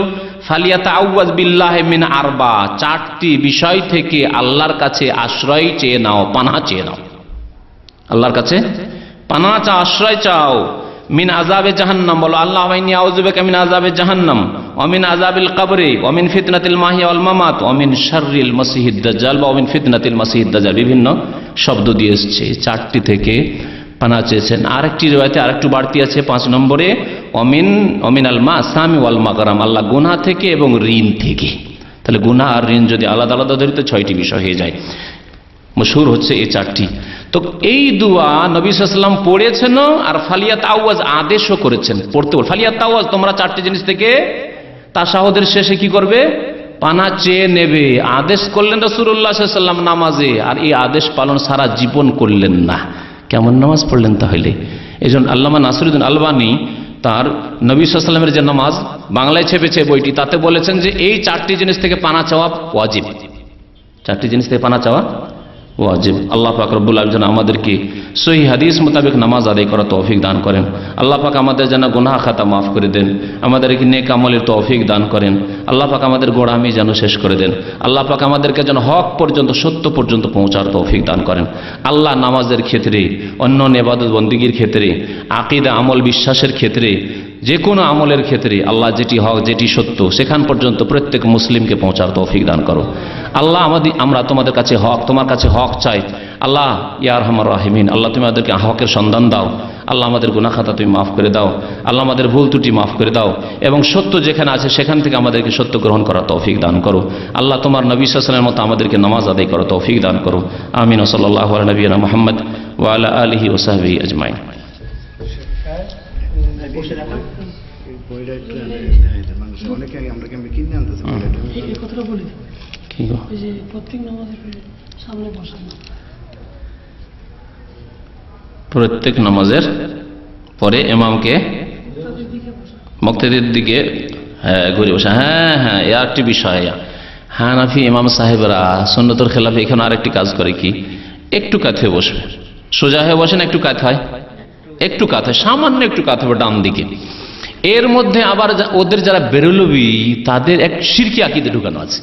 ফালিয়াতাআউযাজ বিল্লাহি মিন আরবা, 4টি বিষয় থেকে আল্লাহর কাছে আশ্রয় চেয়ে নাও, পানাহ চেয়ে নাও, আল্লাহর কাছে পানাহ চাও, আশ্রয় চাও। মিন আযাবে জাহান্নাম, বলো আল্লাহুম্মা ইন্নী আউযু বিকা মিন আযাবে জাহান্নাম ওয়া মিন আযাবিল কবরি ওয়া মিন ফিতনাতিল মাহিয়া ওয়াল মামাত ওয়া মিন শাররিল মাসিহিদ দাজ্জাল ওয়া মিন ফিতনাতিল মাসিহিদ দাজ্জাল। বিভিন্ন শব্দ দিয়ে এসেছে, চারটি থেকে পানা চেয়েছেন। আরেকটি riwayate আরেকটু বাড়তি আছে 5 নম্বরে, ওমিন আল মাসামি ওয়াল মাগরাম, আল্লাহ গুনাহ থেকে এবং ঋণ থেকে। তাহলে গুনাহ আর ঋণ যদি আলাদা আলাদা ধরি তো 6টি বিষয় হয়ে যায়। মশহুর হচ্ছে এই চারটি। তো এই দোয়া নবী সাল্লাল্লাহু আলাইহি ওয়াসাল্লাম পড়েছেন আর ফালিয়াত আওয়াজ আদেশও করেছেন পড়তে। ফালিয়াত আওয়াজ, তোমরা চারটি জিনিস থেকে তাশাহুদের শেষে কি করবে? পানা চেয়ে নেবে। আদেশ করলেন রাসূলুল্লাহ সাল্লাল্লাহু আলাইহি ওয়াসাল্লাম নামাজে, আর এই আদেশ পালন সারা জীবন করলেন না। কেমন নামাজ পড়লেন তাহলে? এই জন্য আল্লামা নাসিরুদ্দিন আলবানী তার নবী সাল্লাল্লাহু আলাইহি ওয়াসাল্লামের যে নামাজ বাংলায় ছেপেছে বইটি, তাতে বলেছেন যে এই চারটি জিনিস থেকে পানা চাওয়া ওয়াজিব। চারটি জিনিস থেকে পানা চাওয়া ওয়াজিব। আল্লাহ পাক রব্বুল আলামিন যেন আমাদেরকে সহিহ হাদিস মোতাবেক নামাজ আদায় করার তৌফিক দান করেন। আল্লাহ পাক আমাদের যেন গুনাহ খাতা মাফ করে দেন, আমাদেরকে নেক আমলের তৌফিক দান করেন। আল্লাহ পাক আমাদের গোড়ামি যেন শেষ করে দেন। আল্লাহ পাক আমাদেরকে যেন হক পর্যন্ত, সত্য পর্যন্ত পৌঁছার তৌফিক দান করেন। আল্লাহ নামাজের ক্ষেত্রে, অন্য ইবাদত বন্দেগীর ক্ষেত্রে, আকীদা আমল বিশ্বাসের ক্ষেত্রে, যে কোনো আমলের ক্ষেত্রে আল্লাহ যেটি হক, যেটি সত্য, সেখান পর্যন্ত প্রত্যেক মুসলিমকে পৌঁছার তৌফিক দান করো। আল্লাহ আমরা তোমাদের কাছে হক, তোমার কাছে হক চাই। আল্লাহ ইয়া আরহামার রাহিমিন, আল্লাহ তুমি আমাদেরকে হকের সন্ধান দাও। আল্লাহ আমাদের গুনাহ খাতা তুমি মাফ করে দাও। আল্লাহ আমাদের ভুল ত্রুটি মাফ করে দাও, এবং সত্য যেখানে আছে সেখান থেকে আমাদেরকে সত্য গ্রহণ করার তৌফিক দান করো। আল্লাহ তোমার নবী সাল্লাল্লাহু আলাইহি ওয়াসাল্লামের মতো আমাদেরকে নামাজ আদায় করার তৌফিক দান করো। আমিন। সাল্লাল্লাহু আলা নবিয়িনা মুহাম্মদ ওয়া আলা আলিহি ওয়া সাহবিহি আজমাইন। প্রত্যেক নামাজের পরে ইমামকে মুক্তাদির দিকে ঘুরে বসা। হ্যাঁ, এ একটি বিষয়। হানাফি ইমাম সাহেবরা সুন্নতের খেলাফে এখানে আরেকটি কাজ করে কি, একটু কাত হয়ে বসবে। সোজা হয়ে বসেন, একটু কাত হয়, একটু কাত হয়, সামান্য একটু কাত হবে ডান দিকে। এর মধ্যে আবার ওদের যারা বেরলবি তাদের এক শিরকি আকীদা ঢুকানো আছে।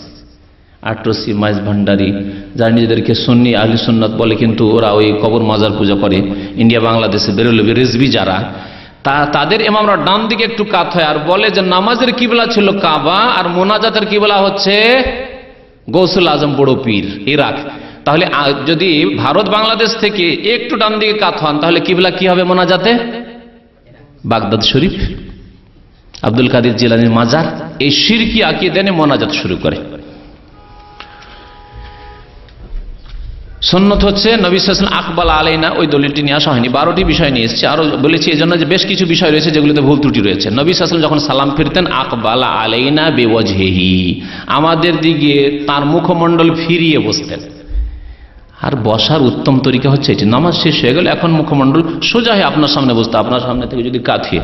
আটরসি, মাইজ ভান্ডারি, যারা নিজেদেরকে সুন্নি আহলে সুন্নাত বলে, কিন্তু ওরা ওই কবর মাজার পূজা করে। ইন্ডিয়া বাংলাদেশে বেরলবি রিজভি যারা, তাদের ইমামরা ডান দিকে একটু কাত হয় আর বলে যে নামাজের কিবলা ছিল কাবা আর মোনাজাতের কিবলা হচ্ছে গৌসুল আজম বড় পীর ইরাক। তাহলে যদি ভারত বাংলাদেশ থেকে একটু ডান দিকে কাত হন, তাহলে কিবলা কি হবে মোনাজাতে? বাগদাদ শরীফ, আব্দুল কাদের জিলানীর মাজার। এই শিরকি আকীদা নিয়ে মোনাজাত শুরু করে। সুন্নত হচ্ছে নবী সাল্লাল্লাহু আলাইহি ওয়াসাল্লাম আকবাল আলাইনা, ওই দলিলটি নিয়ে আসা হয়নি। 12টি বিষয় নিয়ে এসেছে। আরো বলেছি এই জন্য যে বেশ কিছু বিষয় রয়েছে যেগুলোতে ভুল ত্রুটি রয়েছে। নবী সাল্লাল্লাহু আলাইহি ওয়াসাল্লাম যখন সালাম ফিরতেন আকবাল আলাইনা বিওয়াজহিহি, আমাদের দিকে তার মুখমণ্ডল ফিরিয়ে বসতেন। আর বসার উত্তম তরিকা হচ্ছে এটি। নামাজ শেষ হয়ে গেল, এখন মুখমণ্ডল সোজা হয়ে আপনার সামনে বসতে। আপনার সামনে থেকে যদি কাঁথিয়ে,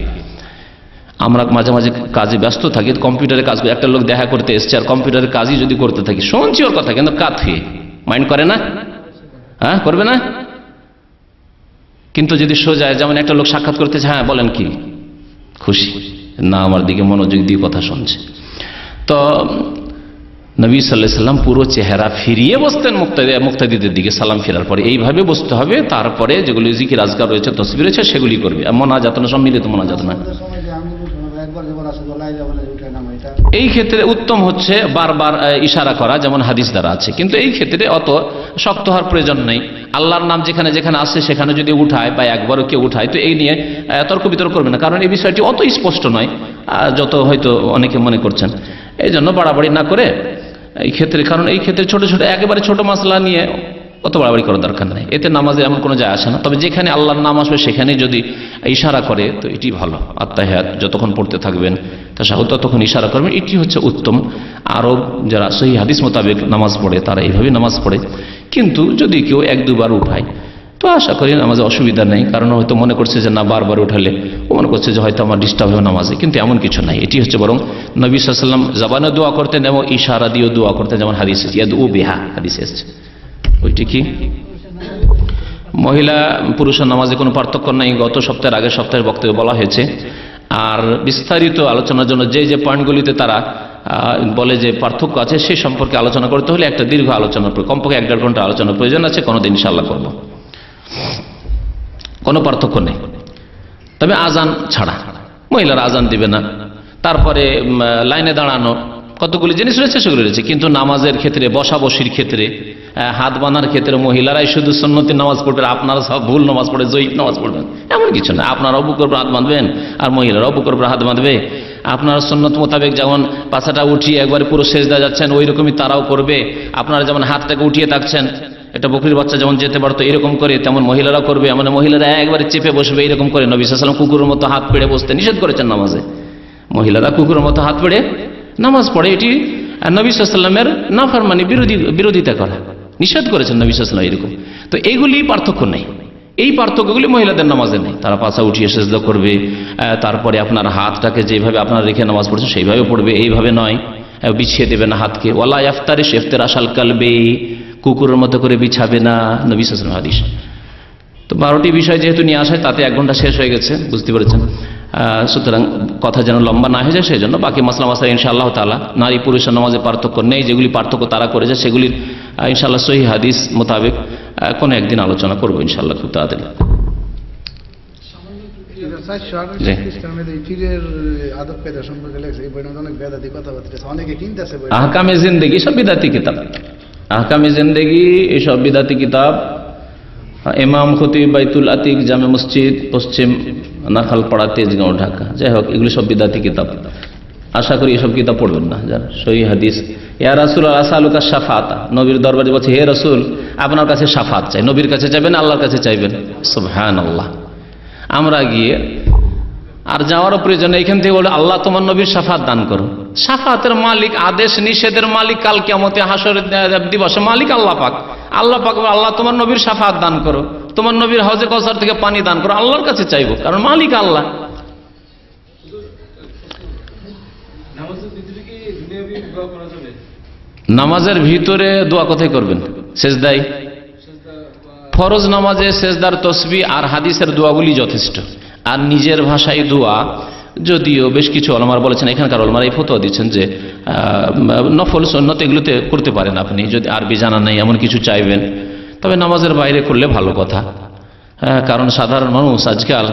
আমরা মাঝে মাঝে কাজে ব্যস্ত থাকি, কম্পিউটারে কাজ করি। একটা লোক দেখা করতে এসছে আর কম্পিউটারের কাজই যদি করতে থাকি, শুনছি ওর কথা, কিন্তু কাঁথিয়ে মাইন্ড করে না, হ্যাঁ করবে না। কিন্তু যদি সোজা, যেমন একটা লোক সাক্ষাৎ করতেছে, হ্যাঁ বলেন কি, খুশি না, আমার দিকে মনোযোগ দিয়ে কথা শুনছে। তো নবী সাল্লাল্লাহু আলাইহি ওয়াসাল্লাম পুরো চেহারা ফিরিয়ে বসতেন মুক্তাদিদের দিকে সালাম ফেরার পরে। এইভাবে বসতে হবে। তারপরে যেগুলি জিকির আজকার রয়েছে, তসবিহ রয়েছে, সেগুলি করবে। মোনাজাত না, সম্মিলিত মোনাজাত না। এই ক্ষেত্রে উত্তম হচ্ছে বারবার ইশারা করা, যেমন হাদিস দ্বারা আছে। কিন্তু এই ক্ষেত্রে অত শক্ত হওয়ার প্রয়োজন নেই। আল্লাহর নাম যেখানে যেখানে আসছে সেখানে যদি উঠায় বা একবারও কেউ উঠায়, তো এই নিয়ে তর্ক বিতর্ক করবে না, কারণ এই বিষয়টি অত স্পষ্ট নয় যত হয়তো অনেকে মনে করছেন। এই জন্য বাড়াবাড়ি না করে এই ক্ষেত্রে, কারণ এই ক্ষেত্রে ছোট ছোট একেবারে ছোট মাসলা নিয়ে অত বাড়াবাড়ি করার দরকার নেই। এতে নামাজে এমন কোনো যায় আসে না। তবে যেখানে আল্লাহর নাম আসবে সেখানে যদি ইশারা করে তো এটি ভালো। আত্তাহিয়াত যতক্ষণ পড়তে থাকবেন, তাশাহুদ ততক্ষণ ইশারা করবেন, এটি হচ্ছে উত্তম। আরব যারা সহিহ হাদিস মোতাবেক নামাজ পড়ে তারা এইভাবে নামাজ পড়ে। কিন্তু যদি কেউ এক দুবার উঠায় তো আশা করি নামাজে অসুবিধা নেই, কারণ হয়তো মনে করছে যে না বারবার উঠালে ও মনে করছে যে হয়তো আমার ডিস্টার্ব হবে নামাজে, কিন্তু এমন কিছু নাই। এটি হচ্ছে বরং নবী সাল্লাল্লাহু আলাইহি ওয়াসাল্লাম জবানে দোয়া করতেন এবং ইশারা দিয়েও দোয়া করতেন, যেমন হাদিসে ইয়াদউ বিহা হাদিসে এসেছে। ওইটি কি মহিলা পুরুষের নামাজে কোনো পার্থক্য নাই, গত সপ্তাহের আগের সপ্তাহের বক্তব্যে বলা হয়েছে। আর বিস্তারিত আলোচনার জন্য যে যে পয়েন্টগুলিতে তারা বলে যে পার্থক্য আছে সে সম্পর্কে আলোচনা করতে হলে একটা দীর্ঘ আলোচনা, কমপক্ষে 1-1.5 ঘন্টা আলোচনার প্রয়োজন আছে। কোনোদিন ইনশাআল্লাহ করব। কোনো পার্থক্য নেই। তবে আজান ছাড়া, মহিলারা আজান দিবে না। তারপরে লাইনে দাঁড়ানো, কতগুলি জিনিস রয়েছে সেগুলো রয়েছে। কিন্তু নামাজের ক্ষেত্রে, বসা বসির ক্ষেত্রে, হাত বাঁধার ক্ষেত্রে মহিলারাই শুধু সুন্নতি নামাজ পড়বেন, আপনারা সব ভুল নামাজ পড়ে জয়ীফ নামাজ পড়বেন, এমন কিছু না। আপনারাও বুকের উপর হাত বাঁধবেন আর মহিলারাও বুকের উপর হাত বাঁধবে। আপনারা সুন্নত মোতাবেক যেমন পাছাটা উঠিয়ে একবারে পুরো সেজদা যাচ্ছেন, ওই রকমই তারাও করবে। আপনারা যেমন হাতটাকে উঠিয়ে থাকছেন, এটা বকরির বাচ্চা যেমন যেতে পারতো এরকম করে, তেমন মহিলারাও করবে। মানে মহিলারা একবারে চেপে বসবে এরকম করে। নবী সাল্লাল্লাহু আলাইহি ওয়াসাল্লাম কুকুরের মতো হাত পেড়ে বসতে নিষেধ করেছেন নামাজে। মহিলারা কুকুরের মতো হাত পেড়ে নামাজ পড়ে, এটি নবী সাল্লাল্লাহু আলাইহি ওয়াসাল্লামের নাফরমানি, বিরোধিতা করা, নিষেধ করেছেন নবী সাল্লাল্লাহু আলাইহি ওয়াসাল্লাম এরকম। তো এইগুলি পার্থক্য নেই, এই পার্থক্যগুলি মহিলাদের নামাজে নেই। তারা পাছা উঠিয়ে সেজদা করবে, তারপরে আপনার হাতটাকে যেভাবে আপনারা রেখে নামাজ পড়ছেন সেইভাবে পড়বে, এইভাবে নয় বিছিয়ে দেবে না হাতকে। ওয়ালা ইফতারিশ ইফতিরাশাল কালবি, কুকুরের মতো করে বিছাবে না, নবী সাল্লাল্লাহু আলাইহি ওয়াসাল্লাম হাদিস। তো 12টি বিষয় যেহেতু নিয়ে আসায় তাতে 1 ঘন্টা শেষ হয়ে গেছে, বুঝতে পেরেছেন। সুতরাং কথা যেন লম্বা না হয়ে যায় সেই জন্য বাকি মাসলা মাসলা ইনশাআল্লাহ তাআলা, নারী পুরুষের নামাজে পার্থক্য নেই, যেগুলি পার্থক্য তারা করেছে সেগুলির ইনশাআল্লাহ সহিহ হাদিস মোতাবেক কোনো একদিন আলোচনা করবো ইনশাআল্লাহ খুব তাড়াতাড়ি। আহকামে জিন্দেগি সব বিদাতি কিতাব, আহকামে জিন্দেগি এইসব বিদাতি কিতাব। ইমাম খতিব বাইতুল আতিক জামে মসজিদ, পশ্চিম নাখালপাড়া, তেজগাঁও, ঢাকা। যাই হোক, এগুলি সব বিদাতি কিতাব। আশা করি এসব কিতাব পড়বেন না। যার সহিহ হাদিস, ইয়া রাসূল আসআলুকা শাফাআতা, নবীর দরবারে বলছে হে রাসূল আপনার কাছে শাফাত চাই। নবীর কাছে চাইবেন, আল্লাহর কাছে চাইবেন। সুবহানাল্লাহ। আমরা গিয়ে আর যাওয়ারও প্রয়োজন, এখান থেকে বলে আল্লাহ তোমার নবীর শাফাত দান করো। শাফাতের মালিক, আদেশ নিষেধের মালিক, কাল কিয়ামতে হাসরের দিবসে মালিক আল্লাহ পাক। আল্লাহ পাক আল্লাহ তোমার নবীর শাফাত দান করো, তোমার নবীর হাউজে কাউসার থেকে পানি দান করো। আল্লাহর কাছে চাইবো, কারণ মালিক আল্লাহ। নামাজের ভিতরে দোয়া কোথায় করবেন? সেজদায়। ফরজ নামাজে সেজদার তসবিহ আর হাদিসের দোয়াগুলি যথেষ্ট। আর নিজের ভাষায় দোয়া, যদিও বেশ কিছু ওলামারা বলেছেন, এখানকার ওলামারা এই ফতোয়া দিচ্ছেন যে নফল সুন্নত এগুলোতে করতে পারেন আপনি, যদি আরবি জানা নেই এমন কিছু চাইবেন, তবে নামাজের বাইরে করলে ভালো কথা। কারণ সাধারণ মানুষ আজকাল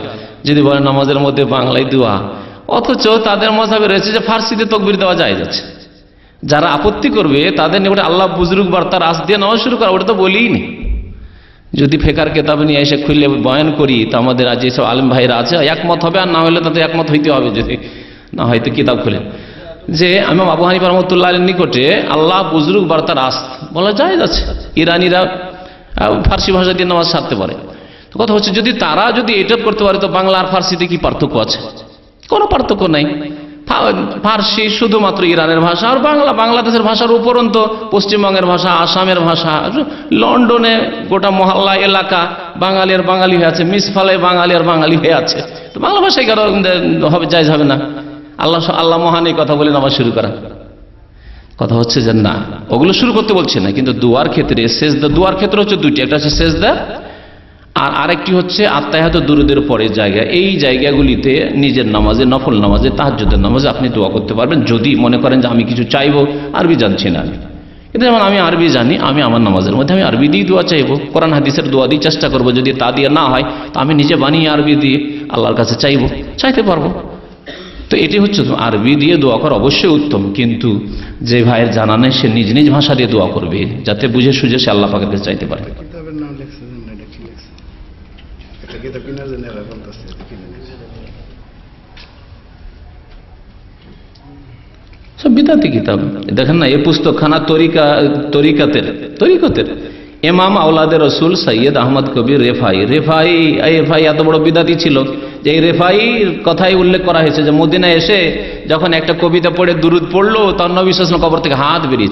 যদি বলে নামাজের মধ্যে বাংলায় দোয়া, অথচ তাদের মাযহাবে রয়েছে যে ফার্সিতে তাকবীর দেওয়া যায় যাচ্ছে। যারা আপত্তি করবে তাদের নিকটে আল্লাহ বুজরুগ বার্তার আস দিয়ে নামাজ শুরু করা, ওটা তো বলিই নি। যদি ফেকার কেতাব নিয়ে এসে খুললে বয়ান করি, তো আমাদের আজ যেসব আলেম ভাইরা আছে একমত হবে, আর না হলে তাদের একমত হইতে হবে। যদি না হয়তো কিতাব খুলে যে ইমাম আবু হানিফা রাহমাতুল্লাহ আলাইহির নিকটে আল্লাহ বুজরুগ বার্তার আস বলা যায় যাচ্ছে। ইরানিরা ফার্সি ভাষা দিয়ে নামাজ সারতে পারে। তো কথা হচ্ছে, যদি তারা যদি এটা করতে পারে, তো বাংলা আর ফার্সিতে কি পার্থক্য আছে? কোনো পার্থক্য নাই। ফার্সি শুধুমাত্র ইরানের ভাষা, আর বাংলা বাংলাদেশের ভাষার উপরন্ত পশ্চিমবঙ্গের ভাষা, আসামের ভাষা, লন্ডনে গোটা মহল্লা এলাকা বাঙালি আর বাঙালি হয়ে আছে, মিসফালায় বাঙালি আর বাঙালি হয়ে আছে। তো বাংলা ভাষায় কারো হবে, জায়েজ হবে না। আল্লাহ মহান এই কথা বলে নামাজ শুরু করা। কথা হচ্ছে যে না, ওগুলো শুরু করতে বলছে না, কিন্তু দুয়ার ক্ষেত্রে সেজদা, দুয়ার ক্ষেত্রে হচ্ছে দুইটি, একটা হচ্ছে সেজদা আর আরেকটি হচ্ছে আত্তাহিয়াত দুরুদের পরের জায়গা। এই জায়গাগুলিতে নিজের নামাজে, নফল নামাজে, তাহাজ্জুদের নামাজে আপনি দোয়া করতে পারবেন, যদি মনে করেন যে আমি কিছু চাইবো, আরবি জানছি না আমি, কিন্তু যেমন আমি আরবি জানি, আমি আমার নামাজের মধ্যে আমি আরবি দিয়ে দোয়া চাইবো, কোরআন হাদিসের দোয়া দিয়ে চেষ্টা করবো। যদি তা দিয়ে না হয়, তো আমি নিজে বানিয়ে আরবি দিয়ে আল্লাহর কাছে চাইতে পারবো। তো এটি হচ্ছে আরবি দিয়ে দোয়া করা অবশ্যই উত্তম, কিন্তু যে ভাইয়ের জানা নেই সে নিজ নিজ ভাষা দিয়ে দোয়া করবে, যাতে বুঝে সুঝে সে আল্লাহ পাকের কাছে চাইতে পারে। সব বিদাতি কিতাব। দেখেন না, এই পুস্তকখানা তরিকতের ইমাম আওলাদে রসুল সৈয়দ আহমদ কবির রেফাই এত বড় বিদাতি ছিল যে এই রেফাইর কথাই উল্লেখ করা হয়েছে যে মদিনায় এসে যখন একটা কবিতা পড়ে দুরুদ পড়লো, তখন নবী সাল্লাল্লাহু আলাইহি ওয়াসাল্লাম কবর থেকে হাত বেরিয়ে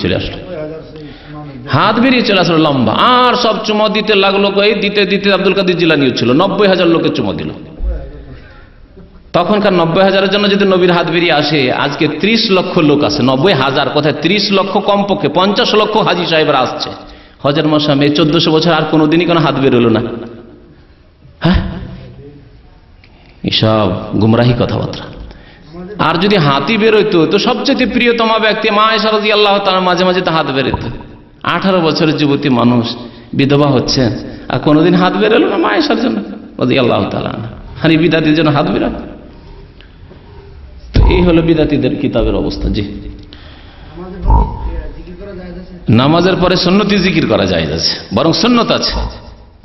চলে আসলো লম্বা, আর সব চুমা দিতে লাগলো। দিতে দিতে আব্দুল কাদের জিলানীও ছিল, 90,000 লোকের চুমা দিল। তখনকার 90,000-এর জন্য যদি নবীর হাত বেরিয়ে আসে, আজকে 30 লক্ষ লোক আছে। 90,000 কোথায়, 30 লক্ষ কমপক্ষে 50 লক্ষ হাজি সাহেবরা আসছে হজের মৌসুমে। 1400 বছর আর কোনোদিনই কোনো হাত বেরোলো না। হ্যাঁ, এসব গুমরাহি কথাবার্তা। আর যদি হাতি বেরোইতো, তো সবচেয়ে প্রিয়তমা ব্যক্তি মা আয়েশা রাদিয়াল্লাহু তাআলা মাঝে মাঝে তো হাত বেরোতো। 18 বছরের যুবতী মানুষ বিধবা হচ্ছে, আর কোনোদিন হাত বেরোলো না মা আয়েশার জন্য রাদিয়াল্লাহু তাআলা। আর এই বিদাতির জন্য হাত বিরাট। তো এই হলো বিদাতিদের কিতাবের অবস্থা। জি, নামাজের পরে সুন্নতি জিকির করা যায় আছে, বরং সুন্নত আছে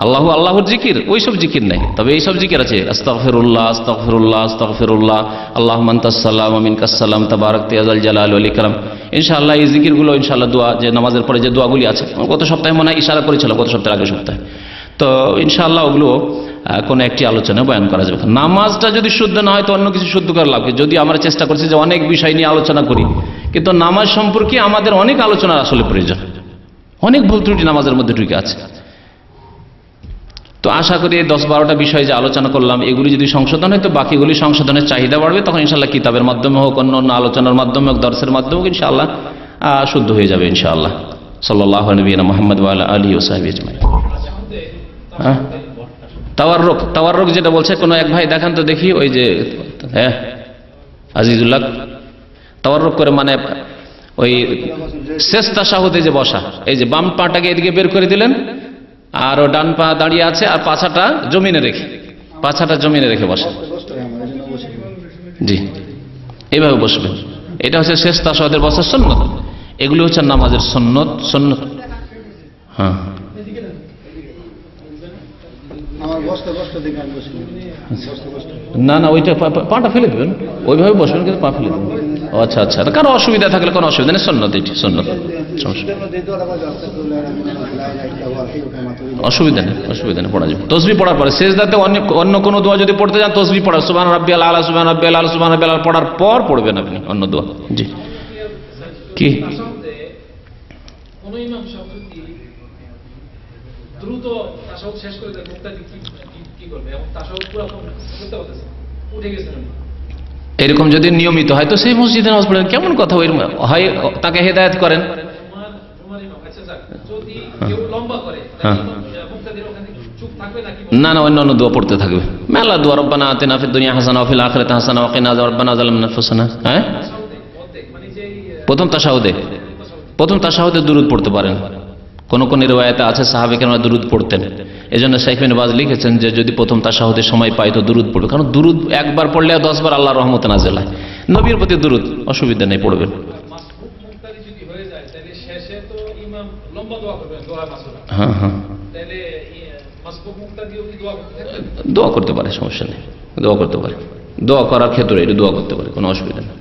আল্লাহু আল্লাহর জিকির, ওইসব জিকির নাই। তবে এইসব জিকির আছে, আস্তাগফিরুল্লাহ আস্তাগফিরুল্লাহ আস্তাগফিরুল্লাহ, আল্লাহুম্মা আনতাস সালাম ওয়া মিনকাস সালাম তাবারাকতা ইয়া যাল জালালি ওয়াল ইকরাম। ইনশাআল্লাহ এই জিকিরগুলো ইনশাআল্লাহ দোয়া, যে নামাজের পরে যে দোয়াগুলি আছে, গত সপ্তাহে মনে হয় ইশারা করেছিলাম, গত সপ্তাহের আগের সপ্তাহে। তো ইনশাআল্লাহ ওগুলো কোনো একটি আলোচনায় বয়ান করা যাবে। নামাজটা যদি শুদ্ধ না হয় তো অন্য কিছু শুদ্ধ করার লাভ কি? যদি আমরা চেষ্টা করছি যে অনেক বিষয় নিয়ে আলোচনা করি, কিন্তু নামাজ সম্পর্কে আমাদের অনেক আলোচনার আসলে প্রয়োজন, অনেক ভুল ত্রুটি নামাজের মধ্যে ঢুকে আছে। তো আশা করি 10-12টা বিষয় যে আলোচনা করলাম, এগুলি যদি সংশোধন হয় তো বাকিগুলি সংশোধনের চাহিদা বাড়বে, তখন ইনশাআল্লাহ কিতাবের মাধ্যমে হোক, অন্য অন্য আলোচনার মাধ্যমে হোক, দর্শের মাধ্যমে হোক, ইনশাআল্লাহ শুদ্ধ হয়ে যাবে ইনশাআল্লাহ। সাল্লাল্লাহু আলাইহি মুহাম্মদ ওয়া আলা আলিহি ওয়া সাহবিহি আজমাইন। হ্যাঁ, তাওয়াররুক যেটা বলছে, কোনো এক ভাই দেখান তো দেখি, ওই যে হ্যাঁ আজিজুল্লাহ, তাওয়াররুক করে মানে ওই শেষ তাশাহুদে যে বসা, এই যে বাম পাটাকে এদিকে বের করে দিলেন, আর ও ডান পা দাঁড়িয়ে আছে, আর পাছাটা জমিনে রেখে বসা। জি, এইভাবে বসবেন, এটা হচ্ছে শেষ তাশাহুদের বসার সুন্নত। এগুলো হচ্ছে নামাজের সুন্নত। হ্যাঁ, না না, ওইটা পাটা ফেলে দেবেন, ওইভাবে বসবেন, কিন্তু পা ফেলে দেবেন। আচ্ছা আচ্ছা, কারো অসুবিধা থাকলে কোনো অসুবিধা নেই, সুন্নত, এটি সুন্নত, অসুবিধা নেই, পড়া যাবে। তসবিহ পড়ার পরে সেজদাতে অন্য কোনো দোয়া যদি পড়তে যান, তসবিহ পড়া, সুবহান রাব্বিয়াল আলা, সুবহান রাব্বিয়াল আলা, সুবহান রাব্বিয়াল আলা পড়ার পর পড়বেন আপনি অন্য দোয়া। জি, কি দ্রুত তাশাহুদ শেষ করে দেয়, মুক্তাদি কি করবে? এবং তাশাহুদ পুরো করতে পারতেছে, উঠে গেছেন। এরকম যদি নিয়মিত হয় তো সেই মসজিদে নামাজ পড়েন, কেমন কথা? হয় তাকে হেদায়েত করেন। যদি কেউ লম্বা করে, মুক্তাদির ওখানে চুপ থাকবে নাকি? না না, অন্য দোয়া পড়তে থাকবে, মেলা দোয়া। রব্বানা আতিনা ফিদ দুনিয়া হাসানা ওয়া ফিল আখিরাতি হাসানা ওয়া কিনা আযাবান নার, যালামনা আনফুসানা। হ্যাঁ, প্রথম তাশাহুদে দুরূদ পড়তে পারেন। কোন কোন রিওয়ায়াতে আছে সাহাবে কেরামরা দুরূদ পড়তেন। এজন্য শাইখ ইবনে বাজ লিখেছেন যে যদি প্রথম তাশাহুদে সময় পায় তো দুরূদ পড়বে, কারণ দুরূদ একবার পড়লে 10 বার আল্লাহর রহমত নাযিল হয়। নবীর প্রতি দুরূদ, অসুবিধা নেই, পড়বেন। হ্যাঁ হ্যাঁ, দোয়া করতে পারে, সমস্যা নেই, দোয়া করতে পারে, দোয়া করার ক্ষেত্রে এটা দোয়া করতে পারে, কোনো অসুবিধা নেই।